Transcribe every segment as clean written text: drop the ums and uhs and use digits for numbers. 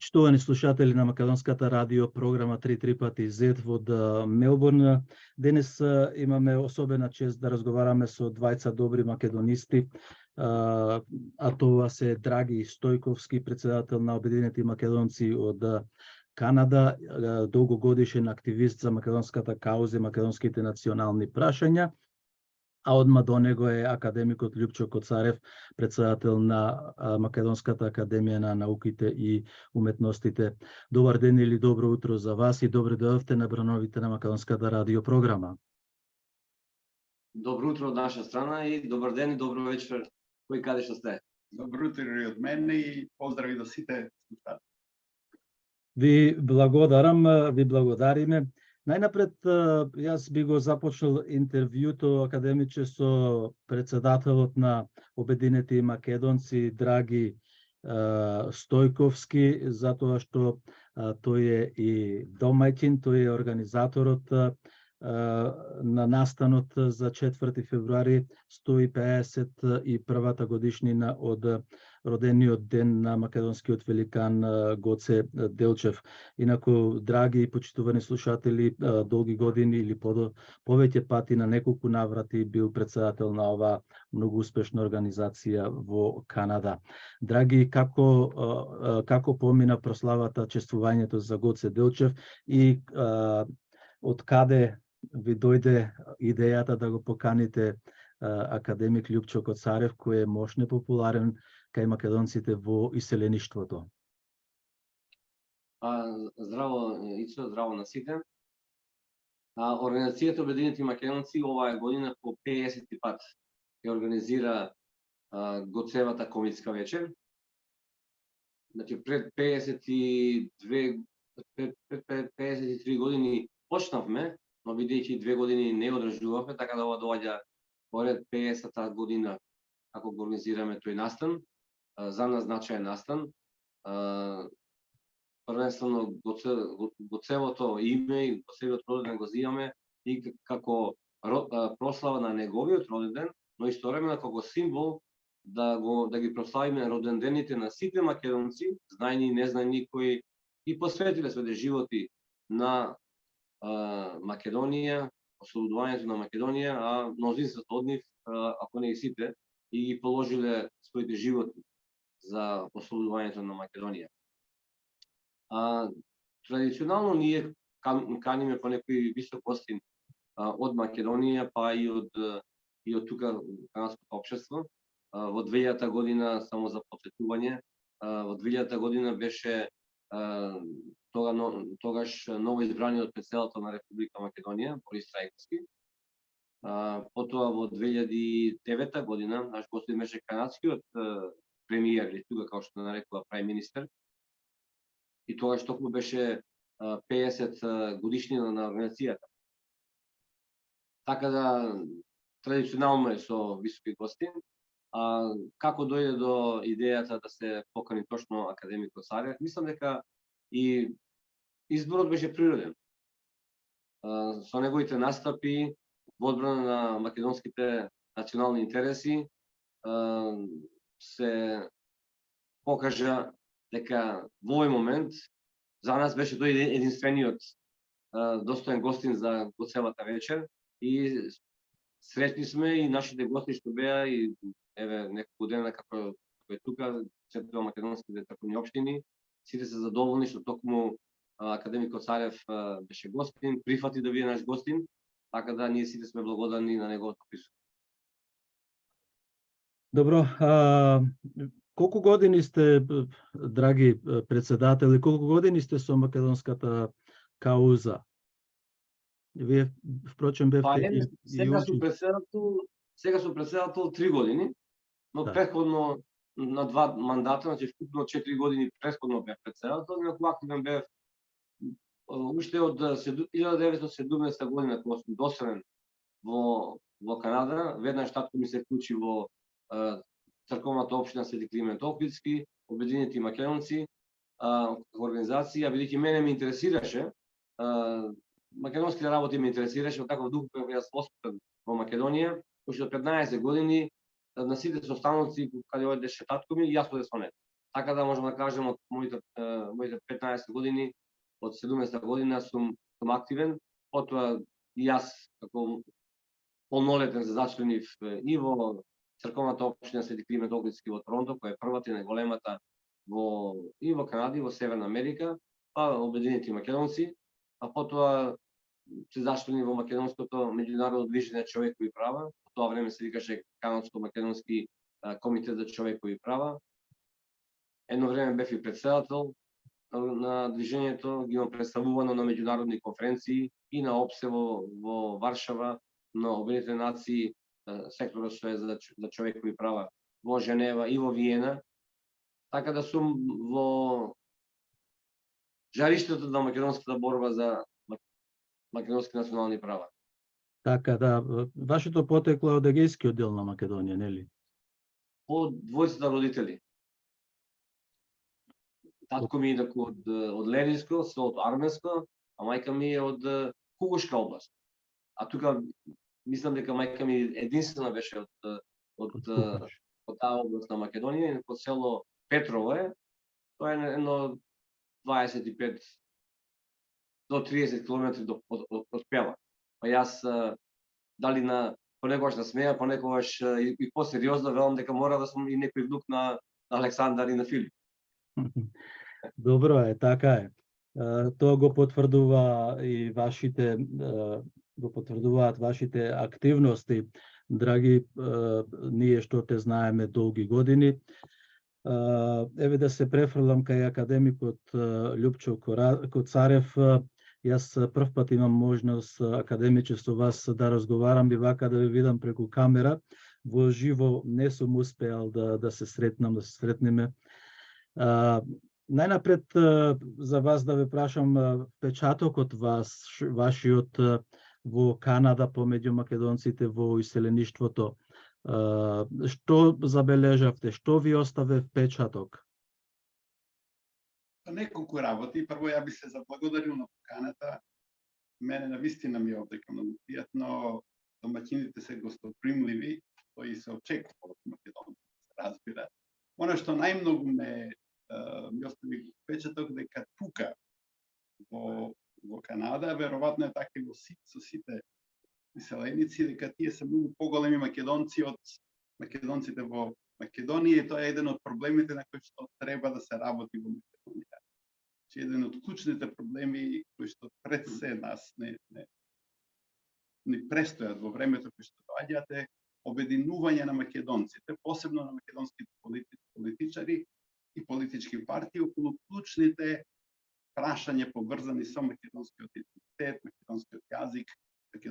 Почитувани слушатели на македонската радио програма 3 пати Z од Мелбурн. Денес имаме особена чест да разговараме со двајца добри македонисти, а тоа се Драги Стојковски, председател на Обединети македонци од Канада, долгогодишен активист за македонската кауза и македонските национални прашања, а одма до него е академикот Љупчо Коцарев, председател на Македонската академија на науките и уметностите. Добар ден или добро утро за вас и добре дојдовте на брановите на Македонската радио програма. Добро утро од наша страна и добар ден и добро вечер кој каде што сте. Добро утро и од мене и поздрави до сите слушатели. Ви благодариме. Најнапред, јас би го започнал интервјуто, академиче, со председателот на Обединети македонци, Драги Стојковски, затоа што тој е и домаќин, тој е организаторот на настанот за 4 февруари, 151-та годишнина од родениот ден на македонскиот великан Гоце Делчев. Инаку, драги и почитувани слушатели, долги години или повеќе пати на неколку наврати бил председател на оваа многу успешна организација во Канада. Драги, како помина прославата, чествувањето за Гоце Делчев и од каде ви дојде идејата да го поканите академик Љупчо Коцарев, кој е мощно популарен кај македонците во иселеништвото? Здраво, Ицо, здраво на сите. Организацијата Обединети македонци оваа година по 50 пат ја организира Гоцевата комитска вечер. Значи, пред 53 години почнавме, но бидејќи 2 години не одржувавме, така да ова доаѓа поред 50-та година како го организираме тој настан. За нас значаен настан. Првенствено Гоцевото име и Гоцевиот роденден го зимаме и како прослава на неговиот роденден, но истовремено како символ да ги прославиме родендените на сите македонци, знајни и незнајни, кои и посветиле своите животи на Македонија, ослободувањето на Македонија, а мнозинството од нив, ако не и сите, и ги положиле своите животи за ослободувањето на Македонија. Традиционално ние каниме по некој висок гостин од Македонија, па и од тука канадското општество. Во 2000 година, само за потсетување, во 2000 година беше тогаш новоизбраниот председател на Република Македонија, Борис Трајковски. Потоа во 2009 година наш гостин беше канадскиот премиер, или тука како што нарекува прајм министер. И тогаш токму беше 50 годишнина на организацијата. Така да традиционално е со високи гости. Како дојде до идејата да се покани точно академик Коцарев? Мислам дека и изборот беше природен. Со неговите настапи во одбрана на македонските национални интереси се покажа дека во овој момент за нас беше тој единствениот достоен гостин за Гоцевата вечер и среќни сме и нашите гости што беа и еве неколку дена како е тука, сите македонските црквени општини, сите се задоволни што токму академик Коцарев беше гостин, прифати да биде наш гостин, така да ние сите сме благодарни на неговото присуство. Добро, колку години сте, драги председатели, колку години сте со македонската кауза? Вие, впрочем, бевте сега сум председател 3 години, но претходно на 2 мандата, значи вкупно 4 години претходно бев председател, инаку активен бев уште од 1970 година, кога сум доселен во Канада. Веднаш татко ми се вклучи во црковната општина Свети Климент Охридски, Обединети македонци, организација, бидејќи мене ме интересираше, македонските работи ме интересираше, од таков дух бев јас воспитан во Македонија, уште од 15 години на сите состаноци каде одеше татко ми, јас одев со него. Така да можам да кажем од моите 15 години, од 17 година сум активен, потоа и јас како полнолетен се зачленив и во црковната општина Свети Климент Охридски во Торонто, која е првата и најголемата и во Канада и во Северна Америка, па Обединети македонци, а потоа се зачленив во македонското меѓународно движење човекови права, по тоа време се викаше Канадско-македонски комитет за човекови права. Едно време бев и председател на движењето, ги имам представувано на меѓународни конференции и на ОПСЕ во Варшава, на Обединетите нации, секторот што е за човекови права во Женева и во Виена. Така да сум во жариштето на македонската борба за македонски национални права. Така, да. Вашето потекло е од егејскиот дел на Македонија, нели? По двојцата родители. Татко ми е од Леринско, селото Арменско, а мајка ми е од Кугушка област. А тука мислам дека мајка ми единствена беше од таа област на Македонија, од село Петрово е. Тоа е едно 25 до 30 километри од Пела. Па јас дали понекогаш на смеја, понекогаш и посериозно велам дека мора да сум и некој внук на Александар и на Филип. Добро е, така е. Тоа го потврдуваат вашите активности, драги, ние што те знаеме долги години. Еве да се префрлам кај академикот Љупчо Коцарев. Јас прв пат имам можност, академиче, со вас да разговарам и вака да ве видам преку камера. Во живо не сум успеал да се сретнеме. Најнапред за вас да ве прашам впечатокот вашиот во Канада помеѓу македонците во иселеништвото. Што забележавте, што ви оставе впечаток? Неколку работи. Прво ја би се заблагодарил на поканата. Мене навистина ми е овдека многу пријатно. Домаќините се гостопримливи, што и се очекува од македонците, се разбира. Она што најмногу ми остави впечаток дека тука во Канада, веројатно е така и со сите иселеници, дека тие се многу поголеми македонци од македонците во Македонија, и тоа е еден од проблемите на кои што треба да се работи во Македонија. Че еден од клучните проблеми кои што пред се нас не престојат во времето кои што доаѓате, обединување на македонците, посебно на македонските политичари и политички партии околу клучните прашања поврзани со македонскиот идентитет, македонскиот јазик.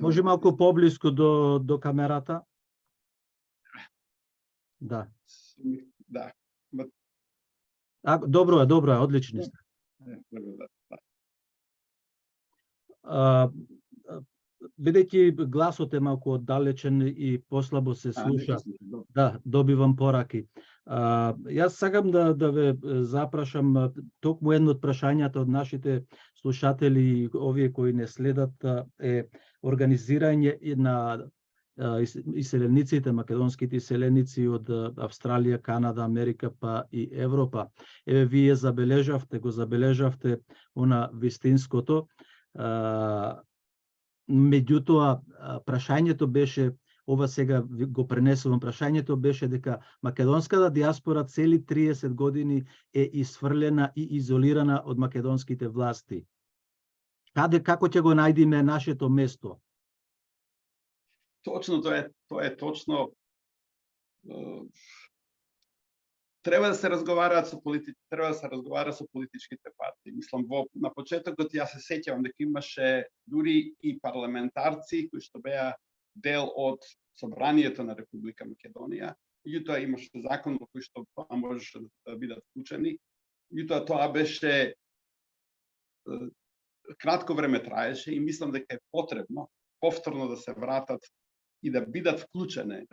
Може малку поблиску до камерата? Да. Да. Добро е, одлични сте. Бидејќи гласот е малку оддалечен и послабо се слуша, да, добивам пораки. Јас сакам да ве запрашам токму едно од прашањата од нашите слушатели и овие кои не следат е организирање на иселениците, македонските иселеници од Австралија, Канада, Америка па и Европа. Еве вие го забележавте она вистинското. Меѓутоа, прашањето беше, ова сега го пренесувам, прашањето беше дека македонската диаспора цели 30 години е исфрлена и изолирана од македонските власти. Како ќе го најдиме нашето место? Точно, тоа е точно. Треба да се разговара со политичките партии. Мислам, на почетокот јас се сеќавам дека имаше дури и парламентарци кои што беа дел од Собранието на Република Македонија. Меѓутоа имаше закон во кој што тоа можеше да бидат вклучени. Меѓутоа тоа беше кратко време траеше и мислам дека е потребно повторно да се вратат и да биде вклучена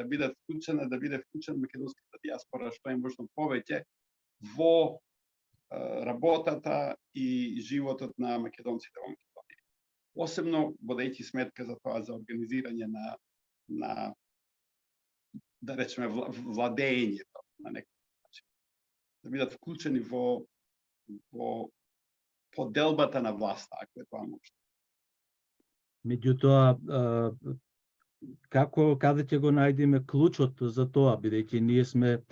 македонската диаспора што е можно повеќе во работата и животот на македонците во Македонија. Посебно водејќи сметка за тоа за организирање на да речеме владењето на некој начин. да бидат вклучени во поделбата на власта, ако е тоа можно. Меѓутоа, каде ќе го најдеме клучот за тоа, бидејќи ние сме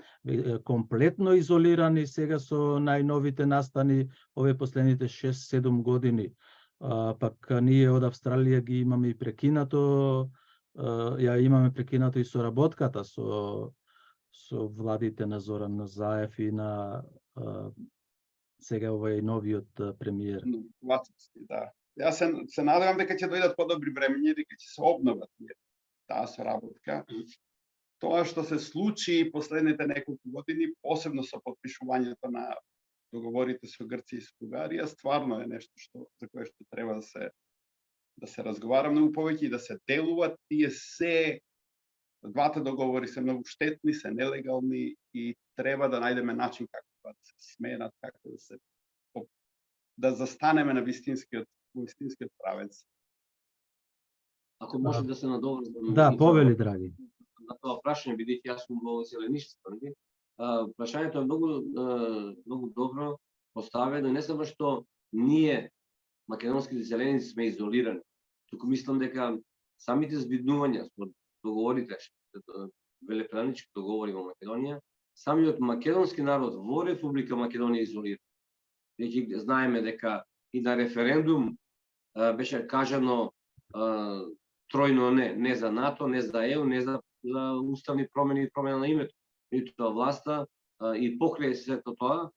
комплетно изолирани сега со најновите настани овие последните 6-7 години. Пак ние од Австралија ги имаме и прекинато, имаме прекинато и соработката со владите на Зоран Назаев и на сега овој новиот премиер. Да. Јас се надевам дека ќе дојдат подобри времиња и дека ќе се обноват таа соработка. Тоа што се случи последните неколку години, посебно со потпишувањето на договорите со Грција и со Бугарија, стварно е нешто за кое што треба да се разговара многу повеќе и да се делува. Тие се двата договори се многу штетни, се нелегални и треба да најдеме начин како да се сменат, како да застанеме на вистинскиот правец. Ако може да се надоврзам. Да, повели, драги. На тоа прашање, бидејќи јас сум во селеништво, прашањето е многу добро поставено, не само што ние македонските селеници сме изолирани, туку мислам дека самите збиднувања со договорите, велепранички договори во Македонија, самиот македонски народ во Република Македонија изолира. Веќе знаеме дека и на референдум беше кажано тројно не за НАТО, не за ЕУ, не за уставни промени и промена на името. Меѓутоа власта и покрај сето тоа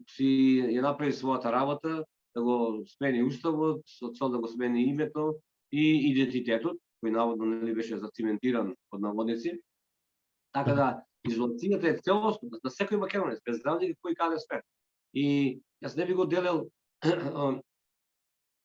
си ја направи својата работа да го смени уставот со цел да го смени името и идентитетот, кој наводно не беше зациментиран под наводници. Така да изолацијата е целосно на секој македонец, без разлика кој каде сме. И јас не би го делел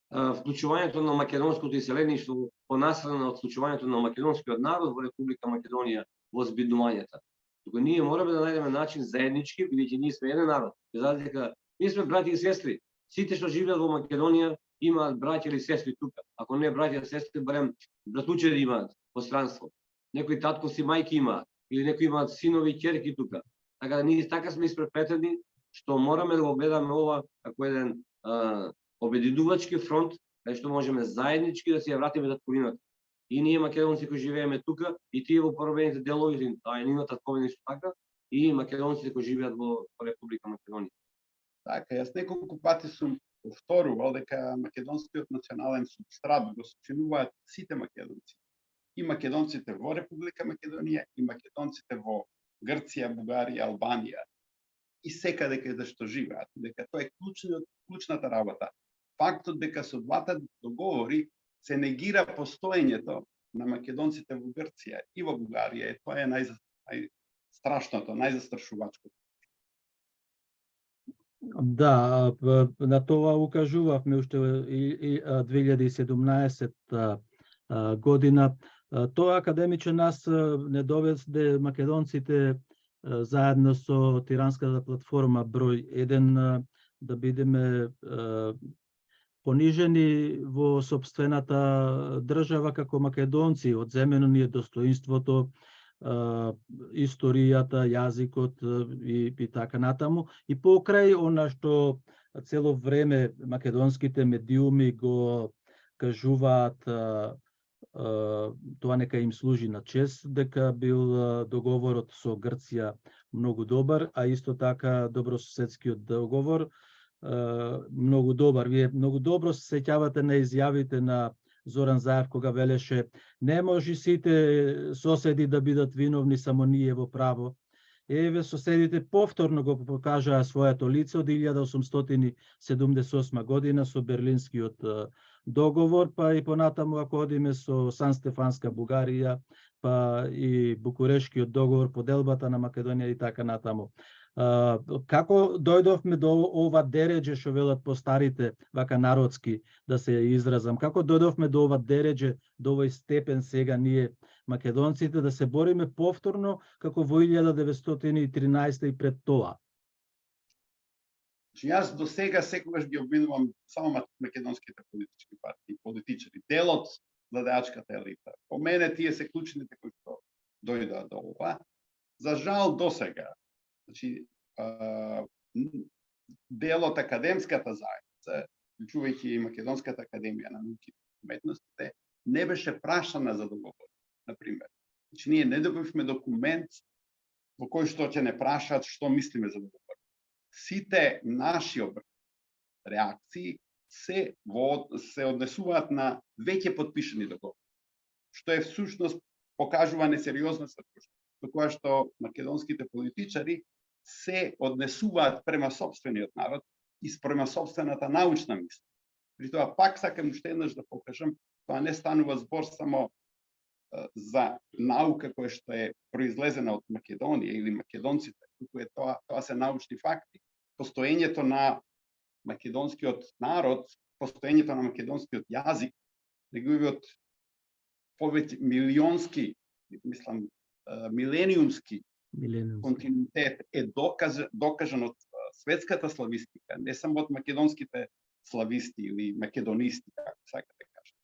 вклучувањето на македонското иселеништво понасрано од вклучувањето на македонскиот народ во Република Македонија во збиднувањата. Туку ние мораме да најдеме начин заеднички, бидејќи ние сме еден народ. Без разлика, ние сме браќа и сестри. Сите што живеат во Македонија имаат браќа или сестри тука. Ако не браќа и сестри, барем братучеди имаат по странство. Некои татковци мајки имаат или некои имаат синови и ќерки тука. Така да ние така сме испреплетени што мораме да го гледаме ова како еден обединувачки фронт, кај што можеме заеднички да се ја вратиме татковината. И ние македонци кои живееме тука, и тие во поробените делови, таа е нивна татковина исто така, и македонците кои живеат во Република Македонија. Така, јас неколку пати сум повторувал дека македонскиот национален субстрат го сочинуваат сите македонци. И македонците во Република Македонија, и македонците во Грција, Бугарија, Албанија. И секаде каде што живеат, дека тоа е клучната работа. Фактот дека со двата договори се негира постоењето на македонците во Грција и во Бугарија, тоа е најстрашното, најзастрашувачкото. Да, на тоа укажувавме уште и 2017 година. Тоа академиче нас не доведе македонците заедно со тиранската платформа број 1 да бидеме понижени во сопствената држава како македонци, одземено ни е достоинството, историјата, јазикот и така натаму. И покрај она што цело време македонските медиуми го кажуваат, тоа нека им служи на чест, дека бил договорот со Грција многу добар, а исто така добрососедскиот договор многу добар. Вие многу добро се сеќавате на изјавите на Зоран Заев кога велеше не може сите соседи да бидат виновни, само ние во право. Еве соседите повторно го покажаа своето лице од 1878 година со Берлинскиот договор, па и понатаму ако одиме со Сан Стефанска Бугарија, па и Букурешкиот договор, поделбата на Македонија и така натаму. Како дојдовме до ова дередже, што велат по старите, вака народски да се изразам, како дојдовме до ова дередже, до овој степен сега ние македонците да се бориме повторно како во 1913 и пред тоа? Јас до сега секогаш ги обвинувам само македонските политички партии, политичари, делот владеачката елита. По мене тие се клучните кои што дојдоа до ова. За жал до сега, значи, дел од академската заедница, вклучувајќи и Македонската академија на науките и уметностите, не беше прашана за договор, например. Значи, ние не добивме документ во кој што ќе не прашаат што мислиме за договор. Сите наши реакции се однесуваат на веќе подпишани договори, што е всушност покажува несериозност со која што македонските политичари се однесуваат према сопствениот народ и према сопствената научна мисла. При тоа пак сакам уште еднаш да покажам, тоа не станува збор само за наука која што е произлезена од Македонија или македонците, туку е тоа се научни факти. Постоењето на македонскиот народ, постоењето на македонскиот јазик, неговиот повеќе милионски, мислам, милениумски континуитет е докажан од светската славистика, не само од македонските слависти или македонисти, како сакате да кажете.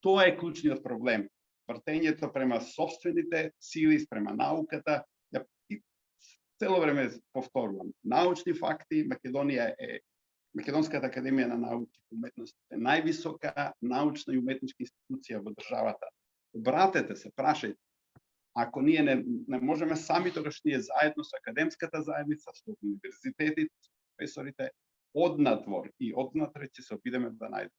Тоа е клучниот проблем. Вртењето према собствените сили, према науката. И цело време повторувам. Научни факти, Македонската академија на науките и уметностите, највисока научна и уметничка институција во државата. Обратете се, прашајте. Ако ние не можеме сами, тогаш ние заедно со академската заедница, со универзитетите, со професорите, однадвор и однатре ќе се обидеме да најдеме.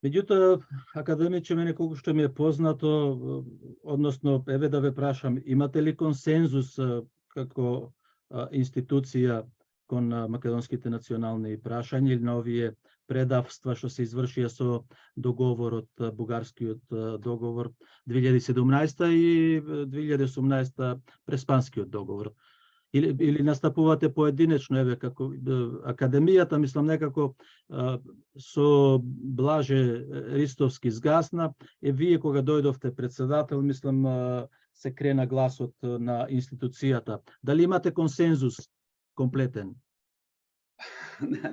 Меѓутоа, академиче, мене колку што ми е познато, односно, еве да ве прашам, имате ли консензус како институција кон македонските национални прашања или на овие предавства што се извршија со договорот, бугарскиот договор 2017 и 2018 преспанскиот договор? Или настапувате поединечно, еве како академијата, мислам некако со Блаже Ристовски згасна, вие кога дојдовте председател, мислам се крена гласот на институцијата. Дали имате консензус комплетен?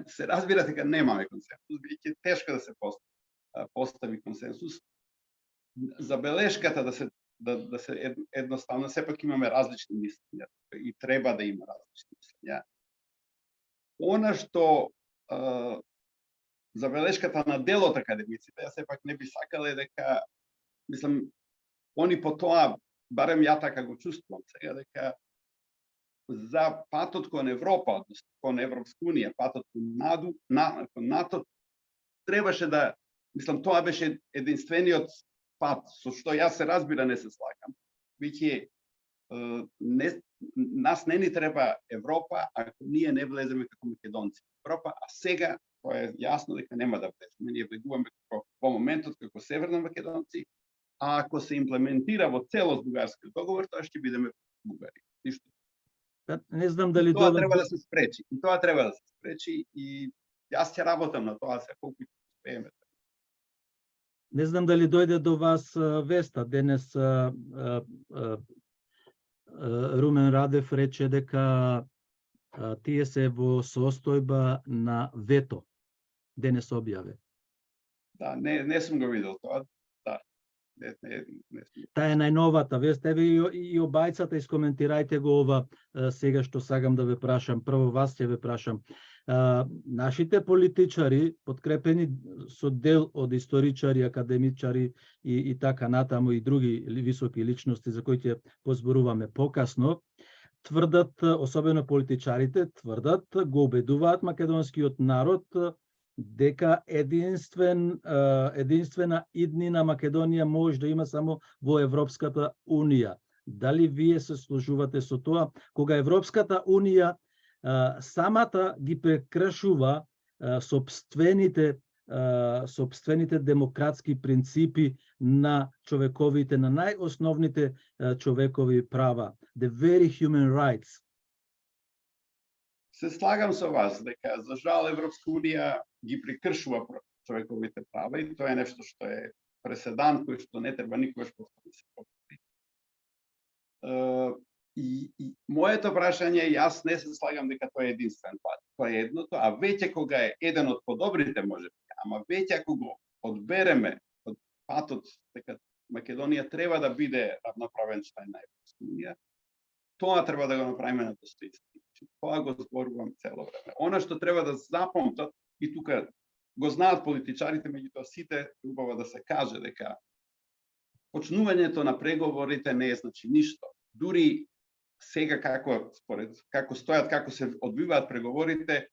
Се разбира дека немаме консензус, биќе тешко да се постави консензус. Забелешката да се едноставно, сепак имаме различни мислења и треба да има различни мислења. Она што забелешката на дел од академиците, ја сепак не би сакала дека, мислам, они по тоа, барем ја така го чувствувам сега, дека за патот кон Европа, односно кон Европска унија, патот кон НАТО, требаше да, мислам, тоа беше единствениот пат, со што јас се разбира не се слагам. Веќе нас не ни треба Европа ако ние не влеземе како македонци. Европа, а сега тоа е јасно дека нема да влеземе. Ние влегуваме во моментот како северни македонци, а ако се имплементира во целост бугарскиот договор, тоа ќе бидеме бугари. Ништо. Не знам дали тоа треба да се спречи. И тоа треба да се спречи и јас ќе работам на тоа се колку ќе успееме. Не знам дали дојде до вас веста. Денес Румен Радев рече дека тие се во состојба на вето. Денес објаве. Да, не сум го видел тоа. Да. Таа е најновата вест. Еве и обајцата искоментирајте го ова сега што сакам да ве прашам. Прво вас ќе ве прашам. Нашите политичари, подкрепени со дел од историчари, академичари и така натаму и други високи личности за кои ќе позборуваме покасно, тврдат, особено политичарите, го убедуваат македонскиот народ дека единствена иднина Македонија може да има само во Европската унија. Дали вие се сложувате со тоа, кога Европската унија самата ги прекршува сопствените демократски принципи на човековите, на најосновните човекови права, the very human rights? Се слагам со вас дека за жал Европска унија ги прекршува човековите права и тоа е нешто што е преседан кој што не треба никогаш повторно се повтори. И моето прашање, јас не се слагам дека тоа е единствен пат. Тоа е едното, а веќе кога е еден од подобрите може, ама веќе ако го одбереме од патот дека Македонија треба да биде равноправен член на Европска унија, тоа треба да го направиме на достоинствен начин. тоа го зборувам цело време. Она што треба да запомнат, и тука го знаат политичарите, меѓутоа сите убаво да се каже дека почнувањето на преговорите не значи ништо. Дури сега како стојат, како се одвиваат преговорите,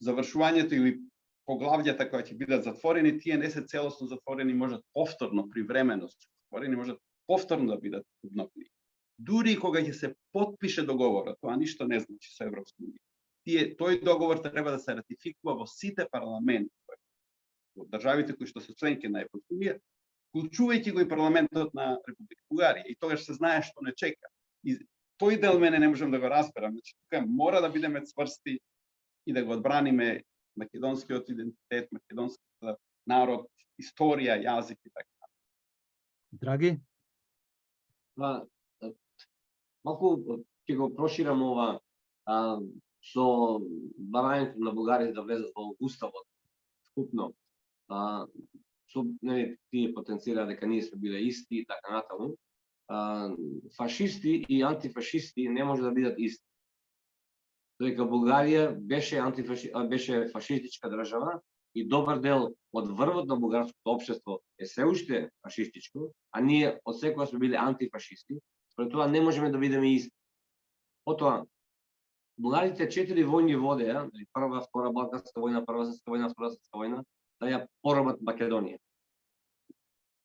завршувањето или поглавјата кои ќе бидат затворени, тие не се целосно затворени, можат повторно привремено затворени, можат повторно да бидат обновени. Дури кога ќе се потпише договорот, тоа ништо не значи со Европска унија. Тој договор треба да се ратификува во сите парламенти во државите кои што се членки на Европска унија, вклучувајќи го и парламентот на Република Бугарија. И тогаш се знае што не чека. И тој дел мене не можам да го разберам. Значи, тука мора да бидеме цврсти и да го одбраниме македонскиот идентитет, македонскиот народ, историја, јазик и така. Драги? Малку ќе го проширам ова со барањето на Бугарија да влезат во уставот скупно. Со тие потенцира дека ние сме биле исти и така натаму. Фашисти и антифашисти не може да бидат исти. Дека Бугарија беше фашистичка држава и добар дел од врвот на бугарското општество е се уште фашистичко, а ние од секоја сме биле антифашисти. Според тоа не можеме да бидеме исти. Потоа, бугарите 4 војни водеа, прва, втора Балканска војна, прва светска војна, втора светска војна, да ја поробат Македонија.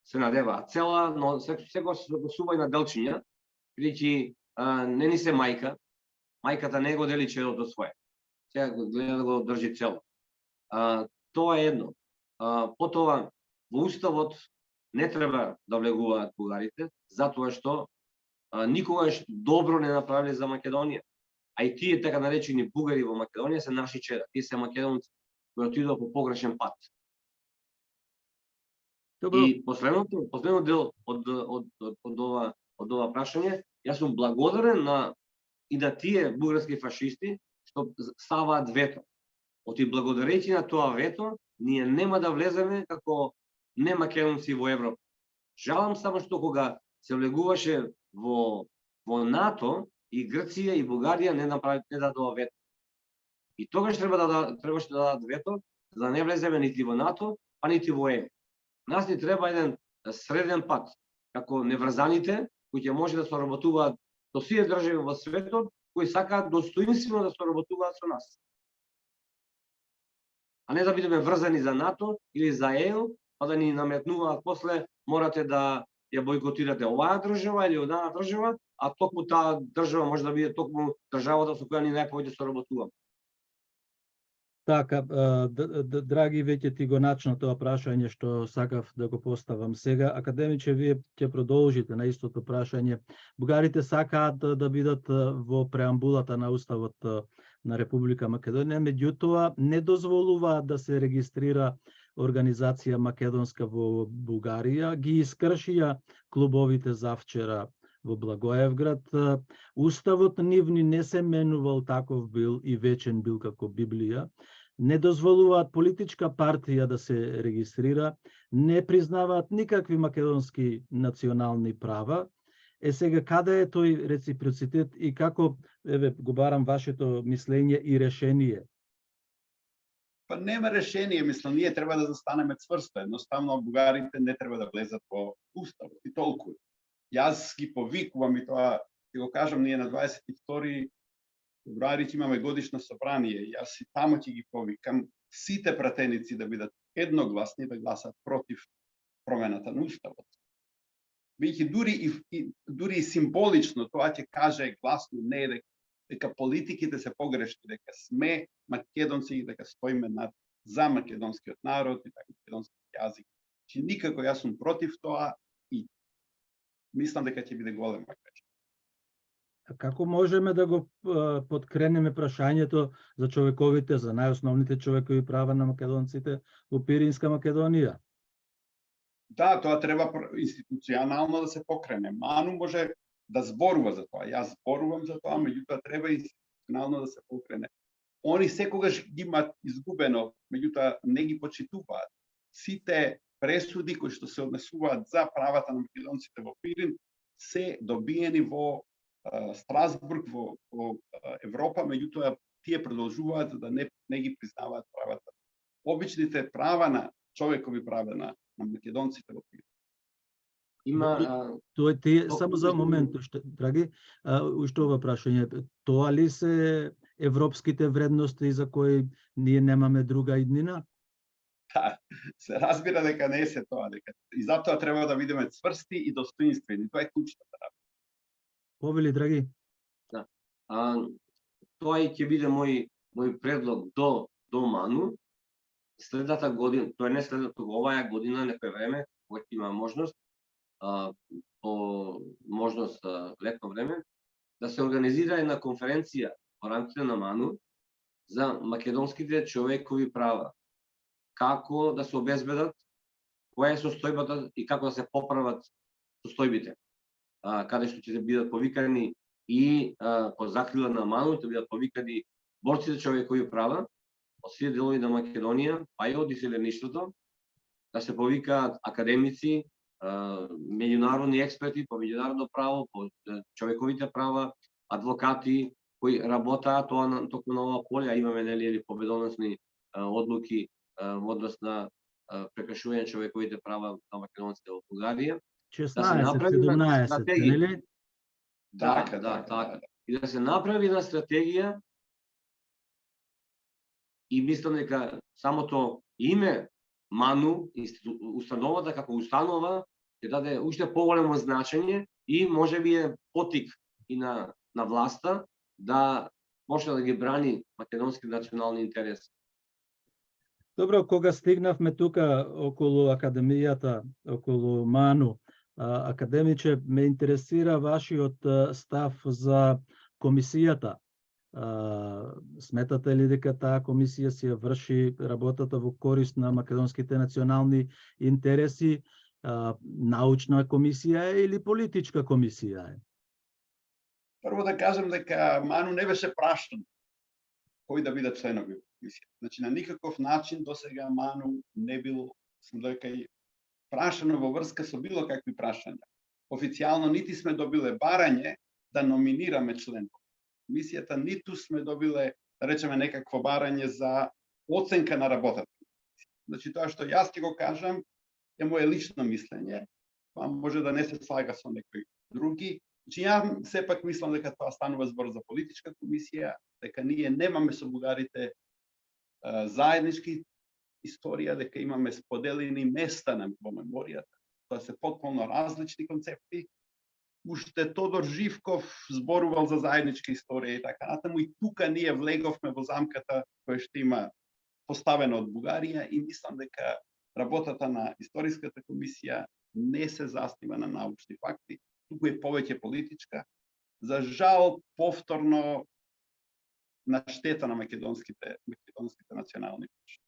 Се надеваат цела, но секоја се согласувај на делчиња, бидејќи не ни се мајка, мајката не го дели чедото свое. Сега гледа да го држи цело. Тоа е едно. Потоа, во уставот не треба да влегуваат бугарите, затоа што никогаш добро не направиле за Македонија. А и тие така наречени бугари во Македонија се наши чеда. Тие се македонци кои отидоа по погрешен пат. Добро. И последно дел од ова прашање, јас сум благодарен и на тие бугарски фашисти што ставаат вето. Оти благодарејќи на тоа вето, ние нема да влеземе како не македонци во Европа. Жалам само што кога се влегуваше во НАТО и Грција и Бугарија не дадоа вето. И тогаш требаше да дадат вето за да не влеземе нити во НАТО, па нити во ЕУ. Нас ни треба еден среден пат, како неврзаните кои ќе може да соработуваат со сите држави во светот, кои сакаат достоинствено да соработуваат со нас. А не да бидеме врзани за НАТО или за ЕУ, па да ни наметнуваат после морате да ја бойкотирате оваа држава или онаа држава, а токму таа држава може да биде токму државата со која ни најповеќе соработуваме. Така, драги, веќе ти го начна тоа прашање што сакав да го поставам сега. Академиче, вие ќе продолжите на истото прашање. Бугарите сакаат да бидат во преамбулата на уставот на Република Македонија, меѓутоа не дозволуваат да се регистрира организација македонска во Бугарија, ги искршија клубовите завчера во Благоевград. Уставот нивни не се менувал, таков бил и вечен бил како Библија. Не дозволуваат политичка партија да се регистрира, не признаваат никакви македонски национални права. Сега каде е тој реципроцитет и како, го барам вашето мислење и решение? Па нема решение, мислам, ние треба да застанеме цврсто. Едноставно, бугарите не треба да влезат во уставот и толку. Јас ги повикувам и тоа, ќе го кажам, ние на 22 февруари ќе имаме годишно собрание. Јас и тамо ќе ги повикам сите пратеници да бидат едногласни да гласат против промената на уставот. Бидејќи дури и символично тоа ќе каже гласно не дека политиките се погрешни, дека сме македонци и дека стоиме за македонскиот народ и така македонскиот јазик. Че никако јас сум против тоа и мислам дека ќе биде голема грешка. Како можеме да го подкренеме прашањето за човековите, за најосновните човекови права на македонците во Пиринска Македонија? Да, тоа треба институционално да се покрене. Ману може да зборува за тоа. Јас зборувам за тоа, меѓутоа треба институционално да се покрене. Они секогаш ги имаат изгубено, меѓутоа не ги почитуваат. Сите пресуди кои што се однесуваат за правата на македонците во Пирин се добиени во Страсбург во Европа, меѓутоа тие продолжуваат да не ги признаваат правата. Обичните права на човекови права на македонците во тие. Има Тоа ти само за момент, драги, уште ова прашање. Тоа ли се европските вредности за кои ние немаме друга иднина? Да, се разбира дека не се тоа, и затоа треба да бидеме цврсти и достоинствени. Тоа е клучната работа. Повели, драги. Да. Тоа и ќе биде мој предлог до Ману. Следната година, тоа не следната, оваа година, некој време, кога има можност, по можност летно време, да се организира една конференција во рамките на Ману за македонските човекови права. Како да се обезбедат, која е состојбата и како да се поправат состојбите. Каде што ќе бидат повикани и по закрила на Ману ќе бидат повикани борците човекови права од сите делови на Македонија, па и од иселеништвото, да се повикаат академици, меѓународни експерти по меѓународно право, по човековите права, адвокати кои работаат токму на ова поле, а имаме нели победоносни одлуки во однос на прекршување човековите права на македонците во Бугарија. 16-17, нели? Така. И да се направи една стратегија, и мислам дека самото име Ману, установата како установа, ќе даде уште поголемо значење и можеби е потик и на власта да почне да ги брани македонски национални интереси. Добро, кога стигнавме тука околу академијата, околу Ману, академиче, ме интересира вашиот став за комисијата. Сметате ли дека таа комисија си ја врши работата во корист на македонските национални интереси? Научна комисија е или политичка комисија е? Прво да кажем дека Ману не беше прашан кои да бидат членови во комисија. Значи на никаков начин досега Ману не бил прашано во врска со било какви прашања. Официјално нити сме добиле барање да номинираме член во комисијата, ниту сме добиле, да речеме, некакво барање за оценка на работата. Значи тоа што јас ќе го кажам е моje лично мислење, тоа може да не се слага со некои други. Значи ја сепак мислам дека тоа станува збор за политичка комисија, дека ние немаме со бугарите заеднички историја, дека имаме споделени места во меморијата. Тоа се потполно различни концепти. Уште Тодор Живков зборувал за заедничка историја и така натаму, и тука ние влеговме во замката која што има поставена од Бугарија, и мислам дека работата на историската комисија не се заснива на научни факти, туку е повеќе политичка. За жал, повторно на штета на македонските национални прашања.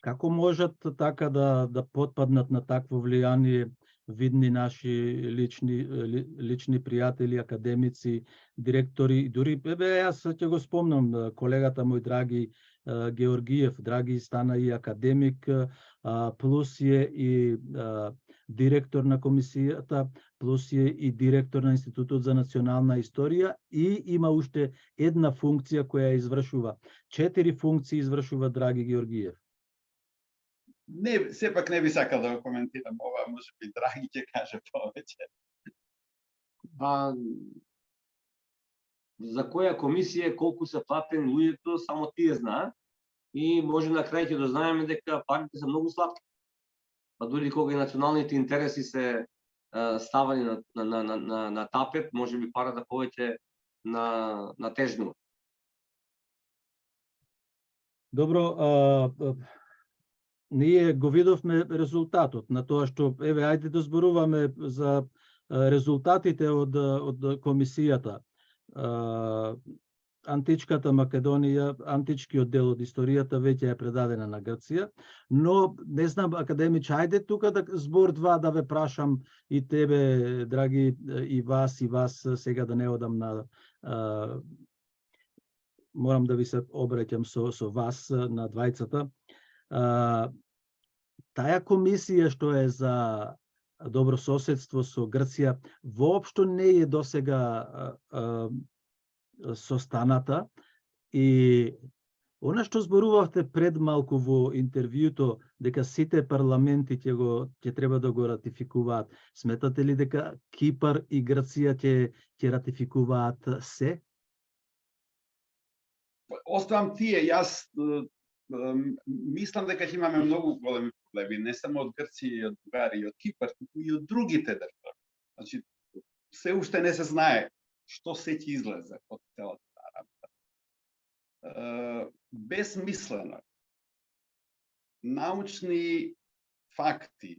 Како можат така да потпаднат на такво влијание видни наши лични пријатели, академици, директори, дури јас ќе го спомнам колегата мој драги Георгиев, драги стана и академик, плюс е и директор на комисијата, плюс е и директор на Институтот за национална историја и има уште една функција која извршува. 4 функции извршува драги Георгиев. Не, сепак не би сакал да го коментирам ова, може би Драги ќе каже повеќе. За која комисија колку се платени луѓето, само тие знаат, и може на крај ќе дознаеме дека парите се многу сладки. Па дури кога и националните интереси се ставани на тапет, може би парата повеќе на тежнува. Добро, ние го видовме резултатот на тоа што, ајде да зборуваме за резултатите од комисијата. Античката Македонија, античкиот дел од историјата веќе е предадена на Грција, но не знам, академич, ајде тука да збор-два да ве прашам и тебе, драги, и вас сега да не одам на морам да ви се обраќам со вас на двајцата. Таа комисија што е за добрососедство со Грција воопшто не е досега состаната и она што зборувавте пред малку во интервјуто дека сите парламенти ќе треба да го ратификуваат. Сметате ли дека Кипар и Грција ќе ратификуваат се? Оставам тие, јас мислам дека ќе имаме многу големи проблеми, не само од Грција и од Бугарија и од Кипар, туку и од другите држави. Значи, се уште не се знае што се ќе излезе од целата таа работа. Безсмислено. Научни факти,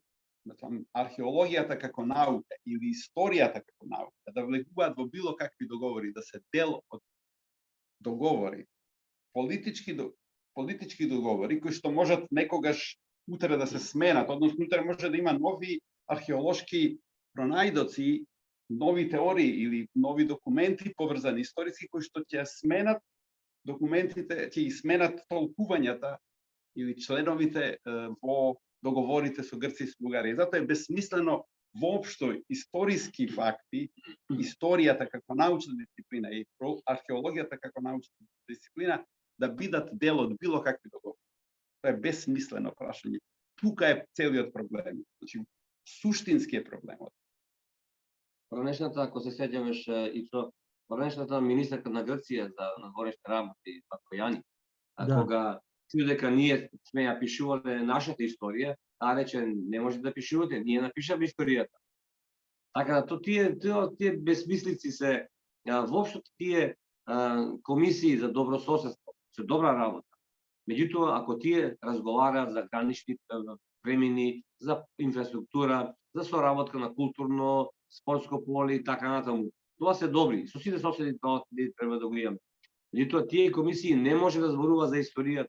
археологијата како наука или историјата како наука, да влегуваат во било какви договори, да се дел од договори, политички договори кои што можат некогаш утре да се сменат, односно утре може да има нови археолошки пронајдоци, нови теории или нови документи поврзани историски кои што ќе сменат документите, ќе сменат толкувањата или членовите во договорите со Грција и со Бугарија. Затоа е безсмислено воопшто историски факти, историјата како научна дисциплина и археологијата како научна дисциплина да бидат дел од било какви договори. Тоа е безсмислено прашање. Тука е целиот проблем. Значи, суштински е проблемот. Поранешната, ако се сеќаваш, Ицо, поранешната министерка на Грција за надворешни работи, Папајани, кога чу дека ние сме ја пишувале нашата историја, таа рече не може да пишувате, ние напишавме историјата. Така да тие безсмислици се воопшто тие комисии за добрососедство, се добра работа. Меѓутоа, ако тие разговараат за гранични премини, за инфраструктура, за соработка на културно, спортско поле и така натаму, тоа се добри. Со сите соседи тоа треба да го имаме. Меѓутоа, тие комисии не може да зборува за историјата.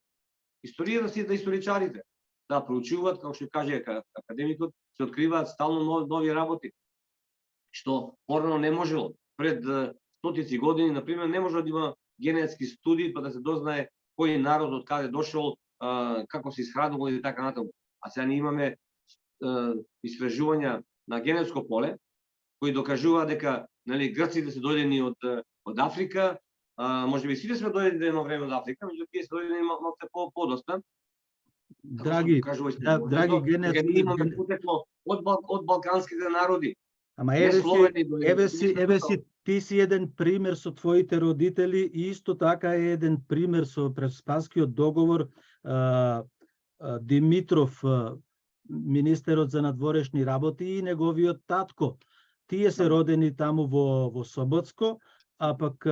Историјата си е да историчарите да проучуваат, како што каже академикот, се откриваат стално нови работи, што порано не можело. Пред стотици години, например, не може да има генетски студии па да се дознае кој народ од каде дошол, како се исхранувал и така натаму. А сега ние имаме истражувања на генетско поле кои докажуваат дека грците се дојдени од Африка, можеби сите сме дојдени едно време од Африка, меѓутоа тие се дојдени малку подоста. Драги генетски, ние имаме потекло од балканските народи. Ама еве си, ти си еден пример со твоите родители и исто така е еден пример со Преспанскиот договор. Димитров, министерот за надворешни работи и неговиот татко. Тие се родени таму во Соботско, а пак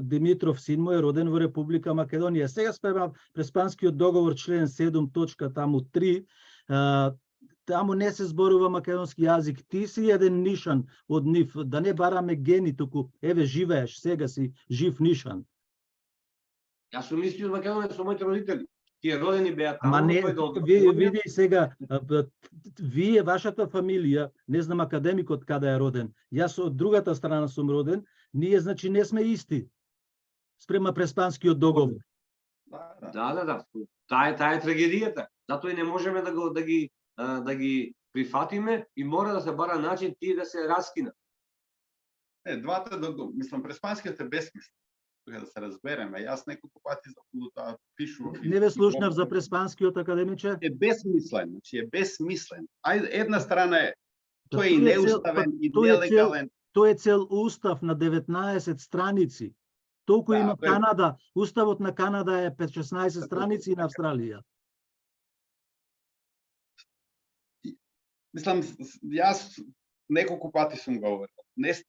Димитров син му е роден во Република Македонија. Сега спремам Преспанскиот договор член 7 точка таму 3. Таму не се зборува македонски јазик. Ти си еден нишан од нив, да не бараме гени, туку еве живееш, сега си жив нишан. Јас сум исти од Македонија со моите родители. Тие родени беа таму. Ама не, види сега, вие, вашата фамилија, не знам академикот каде е роден, јас од другата страна сум роден, ние значи не сме исти спрема Преспанскиот договор. Да. Таа е трагедијата. Затоа и не можеме да ги прифатиме и мора да се бара начин тие да се раскинат. Двата, мислам, Преспанскиот е безсмислен. Тука да се разбереме. Јас неколку пати за тоа пишував. Не ве слушнав за Преспанскиот, академиче. Е безсмислен, значи е безсмислен. Една страна е тој е неуставен и нелегален. Тој е цел устав на 19 страници. Толку има Канада, уставот на Канада е 5-16 страници и на Австралија. Мислам, јас неколку пати сум говорил.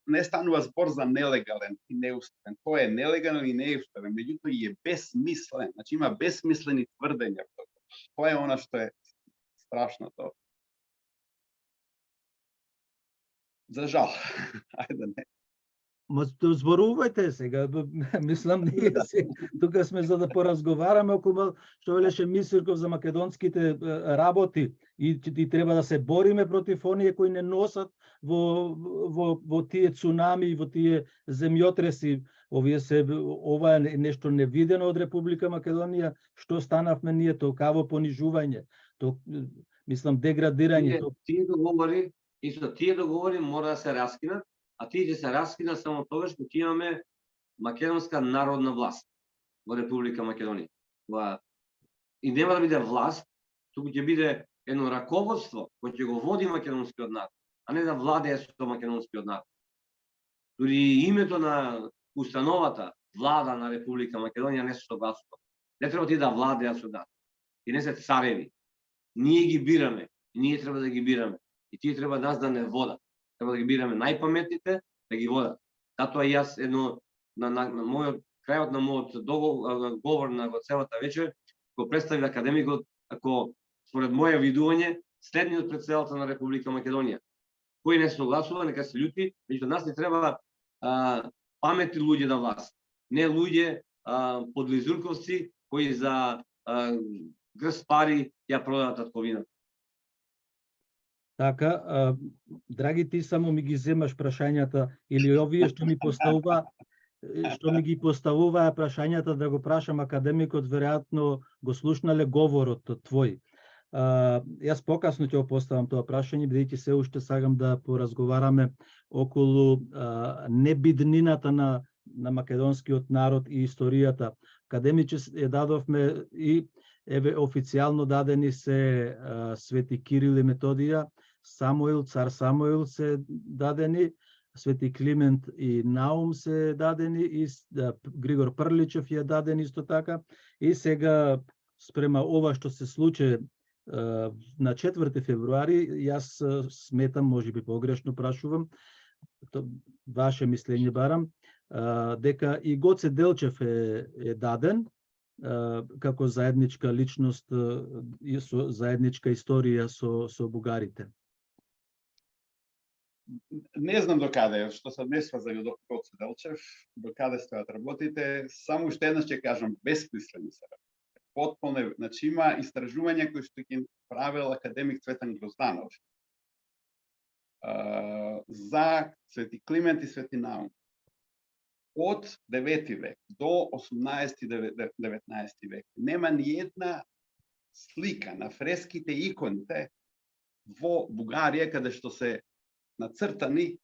Не станува збор за нелегален и неуставен. Тој е нелегален и неуставен, меѓутоа и е безсмислен. Значи има безсмислени тврдења. Тоа е она што е страшното. За жал. Ајде не. Зборувајте сега, мислам ние тука сме за да поразговараме околу што велеше Мисирков за македонските работи и треба да се бориме против оние кои не носат во тие цунами и во тие земјотреси. Ова е нешто невидено од Република Македонија, што станавме ние толкаво понижување, мислам деградирање. Тие договори Исто тие договори мора да се раскинат, а тие ќе се раскинат само тогаш кога ќе имаме македонска народна власт во Република Македонија. И нема да биде власт, туку ќе биде едно раководство кој ќе го води македонскиот народ, а не да владее со македонскиот народ. Дури името на установата влада на Република Македонија не се согласува. Не треба тие да владеат со нас. И не се цареви. Ние ги бираме, и ние треба да ги бираме. И тие треба нас да не водат. Треба да ги бираме најпаметните, да ги водат. Затоа и јас едно на мојот крајот на мојот говор на го целата вечер го представи академикот како според моје видување следниот претседател на Република Македонија. Кој не согласува, нека се љути, меѓутоа нас не треба паметни луѓе на власт, не луѓе подлизурковци кои за грст пари ја продадат татковината. Така, драги, ти само ми ги земаш прашањата или овие што ми ги поставуваа прашањата да го прашам академикот, веројатно го слушнале говорот твој. Јас покасно ќе го поставам тоа прашање, бидејќи се уште сакам да поразговараме околу небиднината на македонскиот народ и историјата. Академиче ја дадовме и официјално дадени се Свети Кирил и Методија, Самуил, цар Самуил се дадени, Свети Климент и Наум се дадени, и Григор Прличев ја даден исто така. И сега спрема ова што се случи на 4 февруари, јас сметам, можеби погрешно прашувам, ваше мислење барам, дека и Гоце Делчев е даден како заедничка личност и со заедничка историја со бугарите. Не знам до каде, што се однесува за Гоце Делчев, до каде стојат работите, само уште еднаш ќе кажам, бесмислени се работи. Потполно, значи има истражувања кои што ги правил академик Цветан Грозданов за Свети Климент и Свети Наум. Од 9 век до 18-19 век нема ни една слика на фреските и иконите во Бугарија каде што се нацртани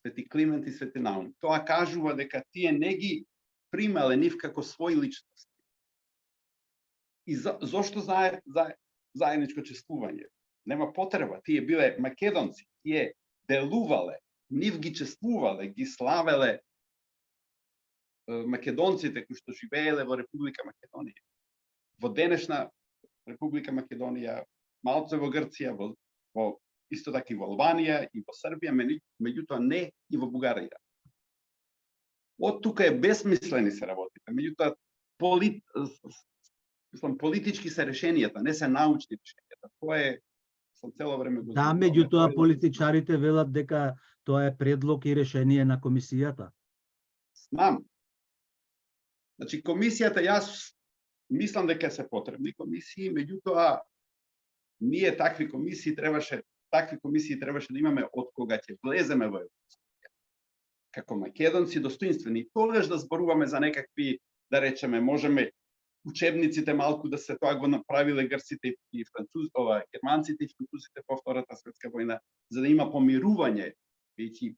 Свети Климент и Свети Наум. Тоа кажува дека тие не ги примале нив како своји личности. И зошто заедничко чествување? Нема потреба. Тие биле македонци, тие делувале, нив ги чествувале, ги славеле македонците кои што живееле во Република Македонија. Во денешна Република Македонија, малце во Грција, во исто така и во Албанија и во Србија, меѓутоа не и во Бугарија. Од тука е бесмислени се работите. Меѓутоа политички се решенијата, не се научни решенијата. Тоа е цело време го. Да, меѓутоа политичарите велат дека тоа е предлог и решение на комисијата. Знам. Значи комисијата, јас мислам дека се потребни комисии, меѓутоа ние такви комисии требаше да имаме од кога ќе влеземе во Европска. Како македонци достоинствени, тогаш да зборуваме за некакви, да речеме, можеме учебниците малку да се тоа го направиле грците и германците и французите по Втората светска војна, за да има помирување, веќе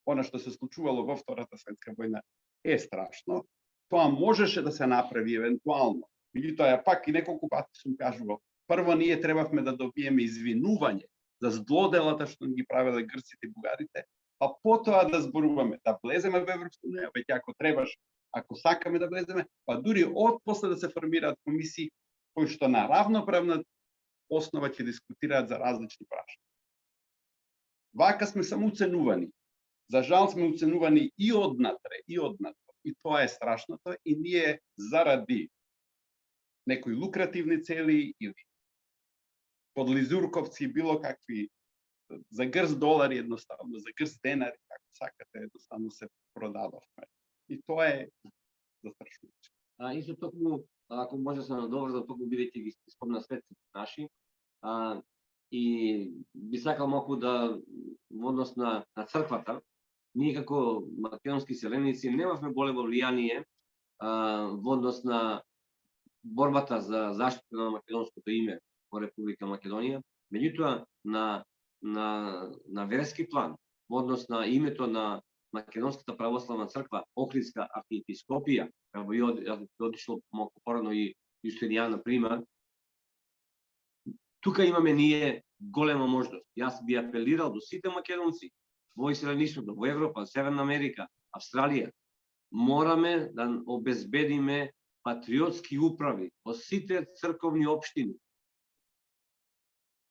она што се случувало во Втората светска војна е страшно. Тоа можеше да се направи евентуално. Меѓутоа, пак и неколку пати сум кажувал, прво ние требавме да добиеме извинување за злоделата што ги правеле грците и бугарите, а потоа да зборуваме, да влеземе во Европска унија, веќе ако требаш, ако сакаме да влеземе, па дури од после да се формираат комисии кои што на равноправна основа ќе дискутираат за различни прашања. Вака сме само уценувани. За жал сме уценувани и однатре, и однатре. И тоа е страшното, и ние заради некои лукративни цели или подлизурковци, било какви, за грст долари едноставно, за грст денари, како сакате, едноставно се продадовме. И тоа е застрашување. Исто токму, ако може да се надоврзам, токму бидејќи ги спомна светците наши, и би сакал малку да во однос на црквата, ние како македонски селеници немавме големо влијание во однос на борбата за заштита на македонското име во Република Македонија, меѓутоа на на верски план, во однос на името на Македонската православна црква, Охридска архиепископија, како и одишло малку порано и Јустинијан, на пример, тука имаме ние голема можност. Јас би апелирал до сите македонци во Исраелистото, во Европа, Северна Америка, Австралија. Мораме да обезбедиме патриотски управи во сите црковни општини,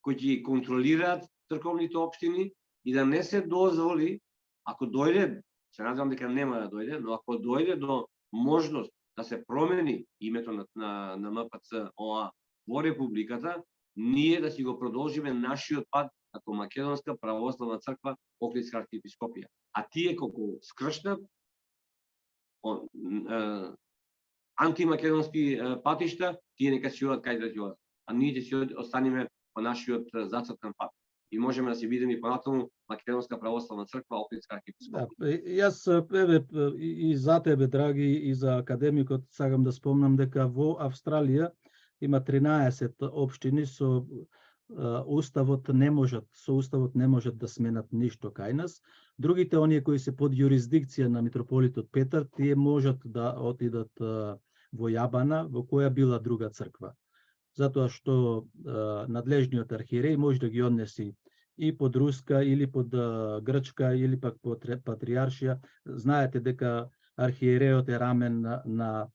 кои ги контролираат црковните општини и да не се дозволи, ако дојде, се надевам дека нема да дојде, но ако дојде до можност да се промени името на МПЦ ОА во Републиката, ние да си го продолжиме нашиот пат како Македонска православна црква, Охридска архиепископија. А тие колку скршнат антимакедонски патишта, тие нека си одат кај да си одат. А ние ќе си останеме по нашиот зацртан пат. И можеме да си видиме и понатаму Македонска православна црква, Охридска архиепископија. Јас и за тебе, драги, и за академикот, сакам да спомнам дека во Австралија има 13 општини со уставот не можат да сменат ништо кај нас. Другите, оние кои се под јурисдикција на митрополитот Петар, тие можат да отидат во Јабана, во која била друга црква. Затоа што надлежниот архиереј може да ги однеси и под руска, или под грчка, или пак под патриаршија. Знаете дека архиереот е рамен на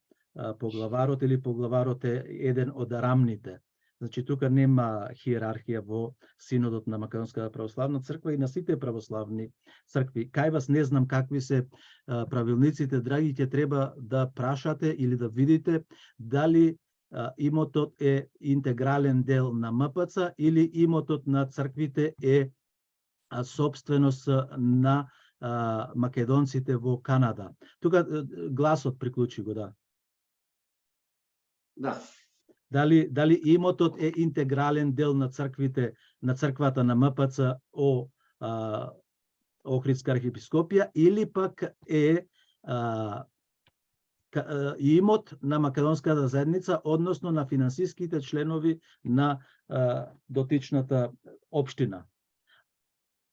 поглаварот, или поглаварот е еден од рамните. Значи, тука нема хиерархија во Синодот на Македонската православна црква и на сите православни цркви. Кај вас не знам какви се правилниците, драги, ќе треба да прашате или да видите дали имотот е интегрален дел на МПЦ или имотот на црквите е собственост на македонците во Канада. Тука гласот приклучи го, да. Да. Дали имотот е интегрален дел на црквите, на црквата на МПЦ Охридска архиепископија, или пак е имот на македонската заедница, односно на финансиските членови на дотичната општина.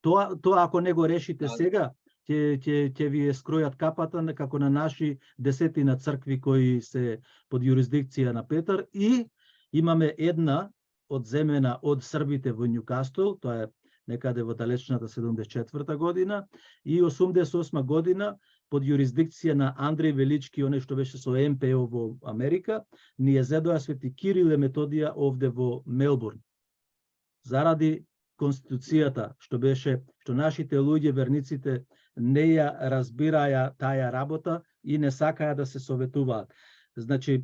Тоа ако не го решите сега, ќе ви скројат капата како на наши десетина цркви кои се под јурисдикција на Петар, и имаме една одземена од србите во Њукастл, тоа е некаде во далечната 74 година, и 88 година под јурисдикција на Андреј Велички, оне што беше со МПО во Америка, ни ја зедоа Свети Кирил и Методија овде во Мелбурн. Заради Конституцијата, што нашите луѓе, верниците, не ја разбираја таа работа и не сакаја да се советуваат. Значи,